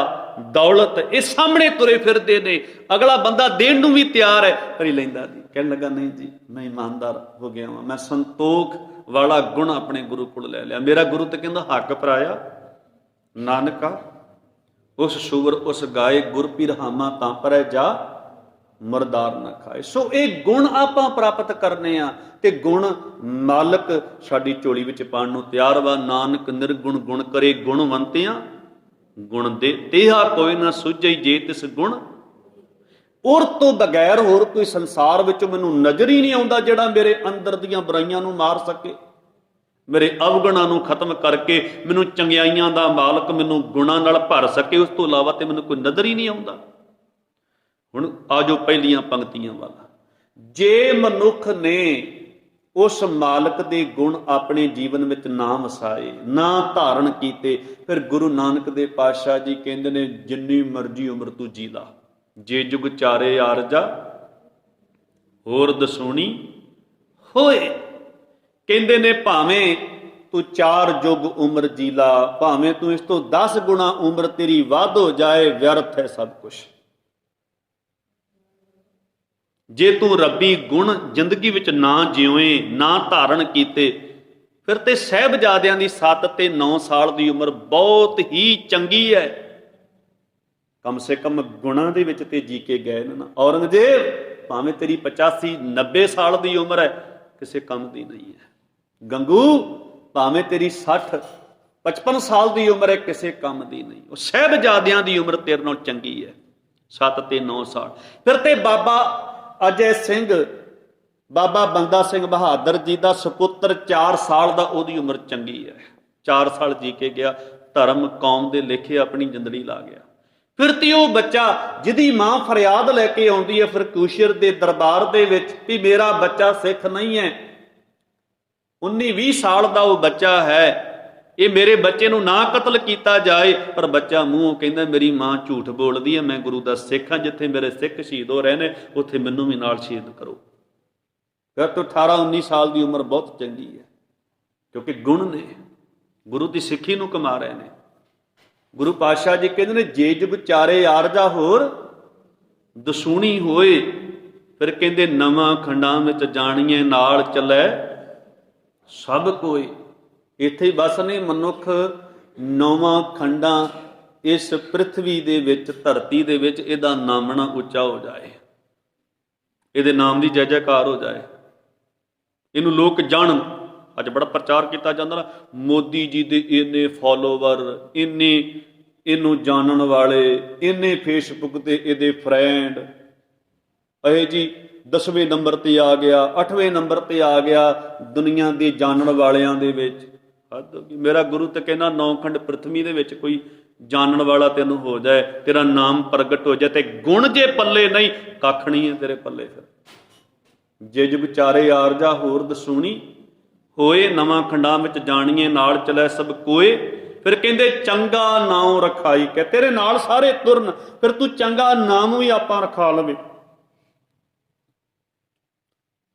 ਦੌਲਤ ਇਹ ਸਾਹਮਣੇ ਤੁਰੇ ਫਿਰਦੇ ਨੇ। ਅਗਲਾ ਬੰਦਾ ਦੇਣ ਨੂੰ ਵੀ ਤਿਆਰ ਹੈ ਪਰ ਇਹ ਲੈਂਦਾ ਨਹੀਂ। ਕਹਿਣ ਲੱਗਾ ਨਹੀਂ ਜੀ ਮੈਂ ਇਮਾਨਦਾਰ ਹੋ ਗਿਆ ਵਾਂ, ਮੈਂ ਸੰਤੋਖ ਵਾਲਾ ਗੁਣ ਆਪਣੇ ਗੁਰੂ ਕੋਲ ਲੈ ਲਿਆ। ਮੇਰਾ ਗੁਰੂ ਤੇ ਕਹਿੰਦਾ ਹੱਕ ਪਰਾਇਆ ਨਾਨਕਾ ਉਸ ਸ਼ੂਰ ਉਸ ਗਾਏ ਗੁਰ ਪੀਰ ਹਾਮਾ ਤਾਂ ਪਰੈ ਜਾ ਮਰਦਾਰ ਨਾ ਖਾਏ। ਸੋ ਇਹ ਗੁਣ ਆਪਾਂ ਪ੍ਰਾਪਤ ਕਰਨੇ ਆ ਤੇ ਗੁਣ ਮਾਲਕ ਸਾਡੀ ਝੋਲੀ ਵਿੱਚ ਪਾਉਣ ਨੂੰ ਤਿਆਰ ਵਾ। ਨਾਨਕ ਨਿਰਗੁਣ ਗੁਣ ਕਰੇ ਗੁਣਵੰਤਿਆਂ ਗੁਣ ਦੇ ਤੇਹਾ ਕੋਈ ਨਾ ਸੁਝਈ ਜੇ ਤਿਸ ਗੁਣ। ਔਰ ਤੋਂ ਬਗੈਰ ਹੋਰ ਕੋਈ ਸੰਸਾਰ ਵਿੱਚ ਮੈਨੂੰ ਨਜ਼ਰ ਹੀ ਨਹੀਂ ਆਉਂਦਾ ਜਿਹੜਾ ਮੇਰੇ ਅੰਦਰ ਦੀਆਂ ਬੁਰਾਈਆਂ ਨੂੰ ਮਾਰ ਸਕੇ, ਮੇਰੇ ਅਵਗੁਣਾਂ ਨੂੰ ਖਤਮ ਕਰਕੇ ਮੈਨੂੰ ਚੰਗਿਆਈਆਂ ਦਾ ਮਾਲਕ ਮੈਨੂੰ ਗੁਣਾਂ ਨਾਲ ਭਰ ਸਕੇ। ਉਸ ਤੋਂ ਇਲਾਵਾ ਤੇ ਮੈਨੂੰ ਕੋਈ ਨਜ਼ਰ ਹੀ ਨਹੀਂ ਆਉਂਦਾ। ਹੁਣ ਆਜੋ ਪਹਿਲੀਆਂ ਪੰਕਤੀਆਂ ਵੱਲ। ਜੇ ਮਨੁੱਖ ਨੇ ਉਸ ਮਾਲਕ ਦੇ ਗੁਣ ਆਪਣੇ ਜੀਵਨ ਵਿੱਚ ਨਾ ਵਸਾਏ ਨਾ ਧਾਰਨ ਕੀਤੇ, ਫਿਰ ਗੁਰੂ ਨਾਨਕ ਦੇ ਪਾਤਸ਼ਾਹ ਜੀ ਕਹਿੰਦੇ ਨੇ ਜਿੰਨੀ ਮਰਜ਼ੀ ਉਮਰ ਤੂੰ ਜੀ ਲਾ, ਜੇ ਜੁਗ ਚਾਰੇ ਆਰਜਾ ਹੋਰ ਦਸੂਣੀ ਹੋਏ। ਕਹਿੰਦੇ ਨੇ ਭਾਵੇਂ ਤੂੰ 4 ਯੁੱਗ ਉਮਰ ਜੀ ਲਾ, ਭਾਵੇਂ ਤੂੰ ਇਸ ਤੋਂ 10 ਗੁਣਾ ਉਮਰ ਤੇਰੀ ਵੱਧ ਹੋ ਜਾਏ, ਵਿਅਰਥ ਹੈ ਸਭ ਕੁਝ। ਜੇ ਤੂੰ ਰੱਬੀ ਗੁਣ ਜ਼ਿੰਦਗੀ ਵਿੱਚ ਨਾ ਜਿਉਵੇਂ ਨਾ ਧਾਰਨ ਕੀਤੇ, ਫਿਰ ਤੇ ਸਾਹਿਬਜ਼ਾਦਿਆਂ ਦੀ 7 ਤੇ 9 ਸਾਲ ਦੀ ਉਮਰ ਬਹੁਤ ਹੀ ਚੰਗੀ ਹੈ। ਕਮ ਸੇ ਕਮ ਗੁਣਾਂ ਦੇ ਵਿੱਚ ਤੇ ਜੀ ਕੇ ਗਏ ਨਾ। ਔਰੰਗਜ਼ੇਬ ਭਾਵੇਂ ਤੇਰੀ 85 90 ਸਾਲ ਦੀ ਉਮਰ ਹੈ, ਕਿਸੇ ਕੰਮ ਦੀ ਨਹੀਂ ਹੈ। ਗੰਗੂ ਭਾਵੇਂ ਤੇਰੀ 60 55 ਸਾਲ ਦੀ ਉਮਰ ਹੈ, ਕਿਸੇ ਕੰਮ ਦੀ ਨਹੀਂ। ਉਹ ਸਾਹਿਬਜ਼ਾਦਿਆਂ ਦੀ ਉਮਰ ਤੇਰੇ ਨਾਲ ਚੰਗੀ ਹੈ, 7 ਤੇ 9 ਸਾਲ। ਫਿਰ ਤੇ ਬਾਬਾ ਅਜੈ ਸਿੰਘ ਬਾਬਾ ਬੰਦਾ ਸਿੰਘ ਬਹਾਦਰ ਜੀ ਦਾ ਸੁਪੁੱਤਰ 4 ਸਾਲ ਦਾ, ਉਹਦੀ ਉਮਰ ਚੰਗੀ ਹੈ, 4 ਸਾਲ ਜੀ ਕੇ ਗਿਆ, ਧਰਮ ਕੌਮ ਦੇ ਲੇਖੇ ਆਪਣੀ ਜ਼ਿੰਦਗੀ ਲਾ ਗਿਆ। ਫਿਰ ਤੇ ਉਹ ਬੱਚਾ ਜਿਹਦੀ ਮਾਂ ਫਰਿਆਦ ਲੈ ਕੇ ਆਉਂਦੀ ਹੈ ਫਿਰ ਕੁਸ਼ਰ ਦੇ ਦਰਬਾਰ ਦੇ ਵਿੱਚ ਵੀ ਮੇਰਾ ਬੱਚਾ ਸਿੱਖ ਨਹੀਂ ਹੈ, 19-20 ਸਾਲ ਦਾ ਉਹ ਬੱਚਾ ਹੈ, ਇਹ ਮੇਰੇ ਬੱਚੇ ਨੂੰ ਨਾ ਕਤਲ ਕੀਤਾ ਜਾਏ। ਪਰ ਬੱਚਾ ਮੂੰਹੋਂ ਕਹਿੰਦਾ ਮੇਰੀ ਮਾਂ ਝੂਠ ਬੋਲਦੀ ਹੈ, ਮੈਂ ਗੁਰੂ ਦਾ ਸਿੱਖ ਹਾਂ, ਜਿੱਥੇ ਮੇਰੇ ਸਿੱਖ ਸ਼ਹੀਦ ਹੋ ਰਹੇ ਨੇ ਉੱਥੇ ਮੈਨੂੰ ਵੀ ਨਾਲ ਸ਼ਹੀਦ ਕਰੋ। ਫਿਰ ਤੋਂ 18-19 ਸਾਲ ਦੀ ਉਮਰ ਬਹੁਤ ਚੰਗੀ ਹੈ, ਕਿਉਂਕਿ ਗੁਣ ਨੇ, ਗੁਰੂ ਦੀ ਸਿੱਖੀ ਨੂੰ ਕਮਾ ਰਹੇ ਨੇ। ਗੁਰੂ ਪਾਤਸ਼ਾਹ ਜੀ ਕਹਿੰਦੇ ਨੇ ਜੇ ਜੁਗ ਚਾਰੇ ਆਰਜਾ ਹੋਰ ਦਸੂਣੀ ਹੋਏ। ਫਿਰ ਕਹਿੰਦੇ ਨਵਾਂ ਖੰਡਾਂ ਵਿੱਚ ਜਾਣੀਏ ਨਾਲ ਚੱਲੇ ਸਭ ਕੋਈ। ਇੱਥੇ ਹੀ ਬਸ ਨਹੀਂ, ਮਨੁੱਖ 9ਵਾਂ ਖੰਡਾਂ ਇਸ ਪ੍ਰਿਥਵੀ ਦੇ ਵਿੱਚ ਧਰਤੀ ਦੇ ਵਿੱਚ ਇਹਦਾ ਨਾਮਣਾ ਉੱਚਾ ਹੋ ਜਾਏ, ਇਹਦੇ ਨਾਮ ਦੀ ਜੈ ਜੈਕਾਰ ਹੋ ਜਾਏ, ਇਹਨੂੰ ਲੋਕ ਜਾਣਨ। ਅੱਜ ਬੜਾ ਪ੍ਰਚਾਰ ਕੀਤਾ ਜਾਂਦਾ ਨਾ, ਮੋਦੀ ਜੀ ਦੇ ਇੰਨੇ ਫਾਲੋਵਰ, ਇੰਨੇ ਇਹਨੂੰ ਜਾਣਨ ਵਾਲੇ, ਇੰਨੇ ਫੇਸਬੁੱਕ ਤੇ ਇਹਦੇ ਫਰੈਂਡ, ਇਹ ਜੀ 10ਵੇਂ ਨੰਬਰ ਤੇ ਆ ਗਿਆ, 8ਵੇਂ ਨੰਬਰ ਤੇ ਆ ਗਿਆ ਦੁਨੀਆ ਦੇ ਜਾਣਨ ਵਾਲਿਆਂ ਦੇ ਵਿੱਚ। ਮੇਰਾ ਗੁਰੂ ਤੇ ਕਹਿੰਦਾ 9 ਖੰਡ ਪ੍ਰਿਥਵੀ ਦੇ ਵਿੱਚ ਕੋਈ ਜਾਣਨ ਵਾਲਾ ਤੈਨੂੰ ਹੋ ਜਾਏ, ਤੇਰਾ ਨਾਮ ਪ੍ਰਗਟ ਹੋ ਜਾਏ, ਤੇ ਗੁਣ ਜੇ ਪੱਲੇ ਨਹੀਂ ਕੱਖ ਨਹੀਂ ਹੈ ਤੇਰੇ ਪੱਲੇ। ਫਿਰ ਜੇ ਜੁਗ ਚਾਰੇ ਆਰਜਾ ਹੋਰ ਦਸੂਣੀ ਹੋਏ, ਨਵਾਂ ਖੰਡਾਂ ਵਿੱਚ ਜਾਣੀਏ ਨਾਲ ਚਲੇ ਸਭ ਕੋਏ। ਫਿਰ ਕਹਿੰਦੇ ਚੰਗਾ ਨਾਮ ਰਖਾਈ, ਕਿ ਤੇਰੇ ਨਾਲ ਸਾਰੇ ਤੁਰਨ, ਫਿਰ ਤੂੰ ਚੰਗਾ ਨਾਮ ਵੀ ਆਪਾਂ ਰਖਾ ਲਵੇ।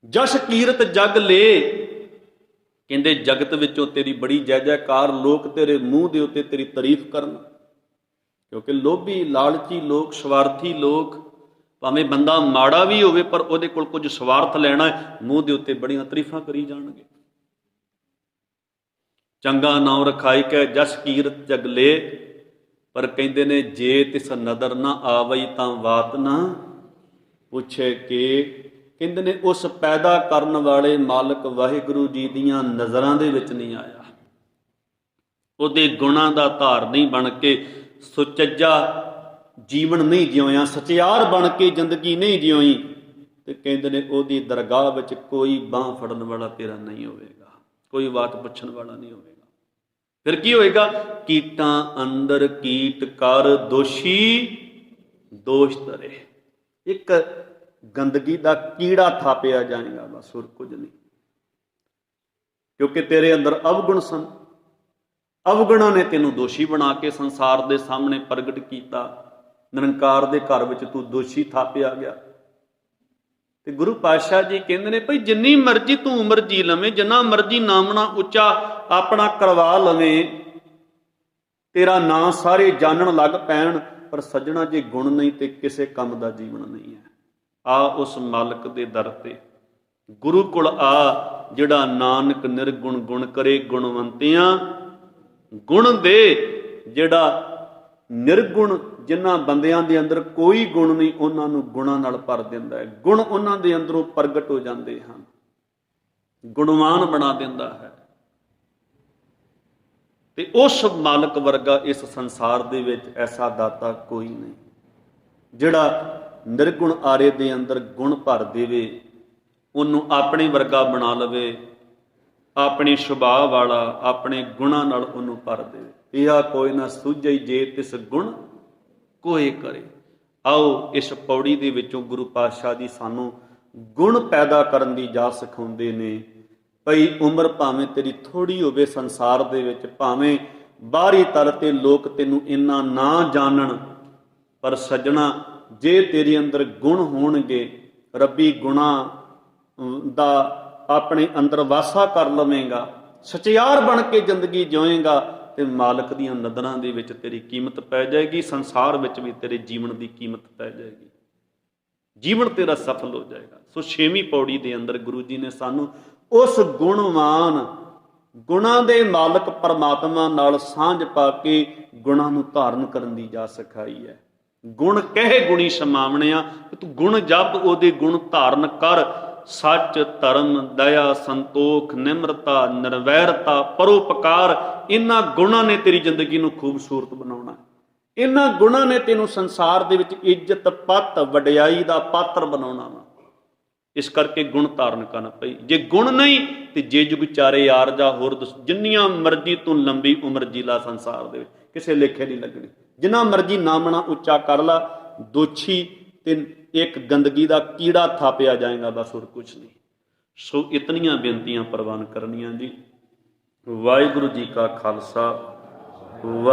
ਜਸ ਕੀਰਤ ਜਗ ਲੈ, ਕਹਿੰਦੇ ਜਗਤ ਵਿੱਚੋਂ ਤੇਰੀ ਬੜੀ ਜੈ ਜੈਕਾਰ, ਲੋਕ ਤੇਰੇ ਮੂੰਹ ਦੇ ਉੱਤੇ ਤੇਰੀ ਤਾਰੀਫ ਕਰਨ। ਕਿਉਂਕਿ ਲੋਭੀ ਲਾਲਚੀ ਲੋਕ, ਸਵਾਰਥੀ ਲੋਕ, ਭਾਵੇਂ ਬੰਦਾ ਮਾੜਾ ਵੀ ਹੋਵੇ ਪਰ ਉਹਦੇ ਕੋਲ ਕੁਝ ਸਵਾਰਥ ਲੈਣਾ, ਮੂੰਹ ਦੇ ਉੱਤੇ ਬੜੀਆਂ ਤਾਰੀਫਾਂ ਕਰੀ ਜਾਣਗੇ। ਚੰਗਾ ਨਾਮ ਰਖਾਈ ਕੈ ਜਸ ਕੀਰਤ ਜਗ ਲੈ। ਪਰ ਕਹਿੰਦੇ ਨੇ ਜੇ ਤਿਸ ਨਦਰ ਨਾ ਆਵਈ ਤਾਂ ਬਾਤ ਨਾ ਪੁੱਛੇ ਕਿ, ਕਹਿੰਦੇ ਨੇ ਉਸ ਪੈਦਾ ਕਰਨ ਵਾਲੇ ਮਾਲਕ ਵਾਹਿਗੁਰੂ ਜੀ ਦੀਆਂ ਨਜ਼ਰਾਂ ਦੇ ਵਿੱਚ ਨਹੀਂ ਆਇਆ, ਉਹਦੇ ਗੁਣਾਂ ਦਾ ਧਾਰ ਨਹੀਂ ਬਣ ਕੇ ਸੁਚੱਜਾ ਜੀਵਨ ਨਹੀਂ ਜਿਉਇਆ, ਸਚਿਆਰ ਬਣ ਕੇ ਜ਼ਿੰਦਗੀ ਨਹੀਂ ਜਿਉਈ, ਤੇ ਕਹਿੰਦੇ ਨੇ ਉਹਦੀ ਦਰਗਾਹ ਵਿੱਚ ਕੋਈ ਬਾਂਹ ਫੜਨ ਵਾਲਾ ਤੇਰਾ ਨਹੀਂ ਹੋਵੇਗਾ, ਕੋਈ ਬਾਤ ਪੁੱਛਣ ਵਾਲਾ ਨਹੀਂ ਹੋਵੇਗਾ। ਫਿਰ ਕੀ ਹੋਏਗਾ? ਕੀਟਾਂ ਅੰਦਰ ਕੀਟ ਕਰ ਦੋਸ਼ੀ ਦੋਸ਼ ਧਰੇ। ਇੱਕ ਗੰਦਗੀ ਦਾ ਕੀੜਾ ਥਾਪਿਆ ਜਾਏਗਾ, ਬਸ ਹੋਰ ਕੁਝ ਨਹੀਂ। ਕਿਉਂਕਿ ਤੇਰੇ ਅੰਦਰ ਅਵਗੁਣ ਸਨ, ਅਵਗੁਣਾਂ ਨੇ ਤੈਨੂੰ ਦੋਸ਼ੀ ਬਣਾ ਕੇ ਸੰਸਾਰ ਦੇ ਸਾਹਮਣੇ ਪ੍ਰਗਟ ਕੀਤਾ। ਨਿਰੰਕਾਰ ਦੇ ਘਰ ਵਿੱਚ ਤੂੰ ਦੋਸ਼ੀ ਥਾਪਿਆ ਗਿਆ। ਤੇ ਗੁਰੂ ਪਾਤਸ਼ਾਹ ਜੀ ਕਹਿੰਦੇ ਨੇ ਭਈ ਜਿੰਨੀ ਮਰਜ਼ੀ ਤੂੰ ਉਮਰ ਜੀ ਲਵੇਂ, ਜਿੰਨਾ ਮਰਜ਼ੀ ਨਾਮਣਾ ਉੱਚਾ ਆਪਣਾ ਕਰਵਾ ਲਵੇਂ, ਤੇਰਾ ਨਾਂ ਸਾਰੇ ਜਾਣਨ ਲੱਗ ਪੈਣ, ਪਰ ਸੱਜਣਾ ਜੇ ਗੁਣ ਨਹੀਂ ਤੇ ਕਿਸੇ ਕੰਮ ਦਾ ਜੀਵਨ ਨਹੀਂ ਹੈ। ਆ ਉਸ ਮਾਲਕ ਦੇ ਦਰ ਤੇ, ਗੁਰੂ ਕੋਲ ਆ, ਜਿਹੜਾ ਨਾਨਕ ਨਿਰਗੁਣ ਗੁਣ ਕਰੇ ਗੁਣਵੰਤਿਆਂ ਗੁਣ ਦੇ। ਜਿਹੜਾ ਨਿਰਗੁਣ, ਜਿਨ੍ਹਾਂ ਬੰਦਿਆਂ ਦੇ ਅੰਦਰ ਕੋਈ ਗੁਣ ਨਹੀਂ, ਉਹਨਾਂ ਨੂੰ ਗੁਣਾਂ ਨਾਲ ਭਰ ਦਿੰਦਾ ਹੈ। ਗੁਣ ਉਹਨਾਂ ਦੇ ਅੰਦਰੋਂ ਪ੍ਰਗਟ ਹੋ ਜਾਂਦੇ ਹਨ, ਗੁਣਵਾਨ ਬਣਾ ਦਿੰਦਾ ਹੈ। ਤੇ ਉਸ ਮਾਲਕ ਵਰਗਾ ਇਸ ਸੰਸਾਰ ਦੇ ਵਿੱਚ ਐਸਾ ਦਾਤਾ ਕੋਈ ਨਹੀਂ, ਜਿਹੜਾ ਨਿਰਗੁਣ ਆਰੇ ਦੇ ਅੰਦਰ ਗੁਣ ਭਰ ਦੇਵੇ, ਉਹਨੂੰ ਆਪਣੇ ਵਰਗਾ ਬਣਾ ਲਵੇ, ਆਪਣੇ ਸੁਭਾਅ ਵਾਲਾ, ਆਪਣੇ ਗੁਣਾਂ ਨਾਲ ਉਹਨੂੰ ਭਰ ਦੇਵੇ। ਇਹ ਕੋਈ ਨਾ ਸੂਝਈ ਜੇ ਤਿਸ ਗੁਣ ਕੋਏ ਕਰੇ। ਆਓ ਇਸ ਪੌੜੀ ਦੇ ਵਿੱਚੋਂ ਗੁਰੂ ਪਾਤਸ਼ਾਹ ਜੀ ਸਾਨੂੰ ਗੁਣ ਪੈਦਾ ਕਰਨ ਦੀ ਜਾਚ ਸਿਖਾਉਂਦੇ ਨੇ। ਭਈ ਉਮਰ ਭਾਵੇਂ ਤੇਰੀ ਥੋੜੀ ਹੋਵੇ ਸੰਸਾਰ ਦੇ ਵਿੱਚ, ਭਾਵੇਂ ਬਾਹਰੀ ਤਲ ਤੇ ਲੋਕ ਤੈਨੂੰ ਇੰਨਾ ਨਾ ਜਾਣਨ, ਪਰ ਸੱਜਣਾ ਜੇ ਤੇਰੇ ਅੰਦਰ ਗੁਣ ਹੋਣਗੇ, ਰੱਬੀ ਗੁਣਾਂ ਦਾ ਆਪਣੇ ਅੰਦਰ ਵਾਸਾ ਕਰ ਲਵੇਂਗਾ, ਸਚਿਆਰ ਬਣ ਕੇ ਜ਼ਿੰਦਗੀ ਜਿਉਏਂਗਾ, ਤੇ ਮਾਲਕ ਦੀਆਂ ਨਜ਼ਰਾਂ ਦੇ ਵਿੱਚ ਤੇਰੀ ਕੀਮਤ ਪੈ ਜਾਏਗੀ, ਸੰਸਾਰ ਵਿੱਚ ਵੀ ਤੇਰੇ ਜੀਵਨ ਦੀ ਕੀਮਤ ਪੈ ਜਾਏਗੀ, ਜੀਵਨ ਤੇਰਾ ਸਫਲ ਹੋ ਜਾਏਗਾ। ਸੋ 6ਵੀਂ ਪੌੜੀ ਦੇ ਅੰਦਰ ਗੁਰੂ ਜੀ ਨੇ ਸਾਨੂੰ ਉਸ ਗੁਣਵਾਨ, ਗੁਣਾਂ ਦੇ ਮਾਲਕ ਪਰਮਾਤਮਾ ਨਾਲ ਸਾਂਝ ਪਾ ਕੇ ਗੁਣਾਂ ਨੂੰ ਧਾਰਨ ਕਰਨ ਦੀ ਜਾਚ ਸਿਖਾਈ ਹੈ। ਗੁਣ ਕਹਿ ਗੁਣੀ ਸਮਾਵਣਿਆ, ਤੂੰ ਗੁਣ ਜਪ, ਉਹਦੇ ਗੁਣ ਧਾਰਨ ਕਰ। ਸੱਚ, ਧਰਮ, ਦਇਆ, ਸੰਤੋਖ, ਨਿਮਰਤਾ, ਨਿਰਵੈਰਤਾ, ਪਰਉਪਕਾਰ, ਇਹਨਾਂ ਗੁਣਾਂ ਨੇ ਤੇਰੀ ਜ਼ਿੰਦਗੀ ਨੂੰ ਖੂਬਸੂਰਤ ਬਣਾਉਣਾ। ਇਹਨਾਂ ਗੁਣਾਂ ਨੇ ਤੈਨੂੰ ਸੰਸਾਰ ਦੇ ਵਿੱਚ ਇੱਜ਼ਤ, ਪੱਤ, ਵਡਿਆਈ ਦਾ ਪਾਤਰ ਬਣਾਉਣਾ ਵਾ। ਇਸ ਕਰਕੇ ਗੁਣ ਧਾਰਨ ਕਰਨਾ ਪਈ। ਜੇ ਗੁਣ ਨਹੀਂ ਤੇ ਜੇ ਜੁਗ ਚਾਰੇ ਯਾਰ ਜਾ ਹੋਰ ਜਿੰਨੀਆਂ ਮਰਜ਼ੀ ਤੂੰ ਲੰਬੀ ਉਮਰ ਜੀਲਾ ਸੰਸਾਰ ਦੇ ਵਿੱਚ, ਕਿਸੇ ਲੇਖੇ ਨਹੀਂ ਲੱਗਣੀ। ਜਿੰਨਾ ਮਰਜ਼ੀ ਨਾਮਣਾ ਉੱਚਾ ਕਰ ਲਾ, ਦੋਛੀ ਤੇ ਇੱਕ ਗੰਦਗੀ ਦਾ ਕੀੜਾ ਥਾਪਿਆ ਜਾਏਗਾ, ਬਸ ਹੋਰ ਕੁਛ ਨਹੀਂ। ਸੋ ਇਤਨੀਆਂ ਬੇਨਤੀਆਂ ਪ੍ਰਵਾਨ ਕਰਨੀਆਂ ਜੀ। ਵਾਹਿਗੁਰੂ ਜੀ ਕਾ ਖਾਲਸਾ, ਵਾਹਿਗੁਰੂ।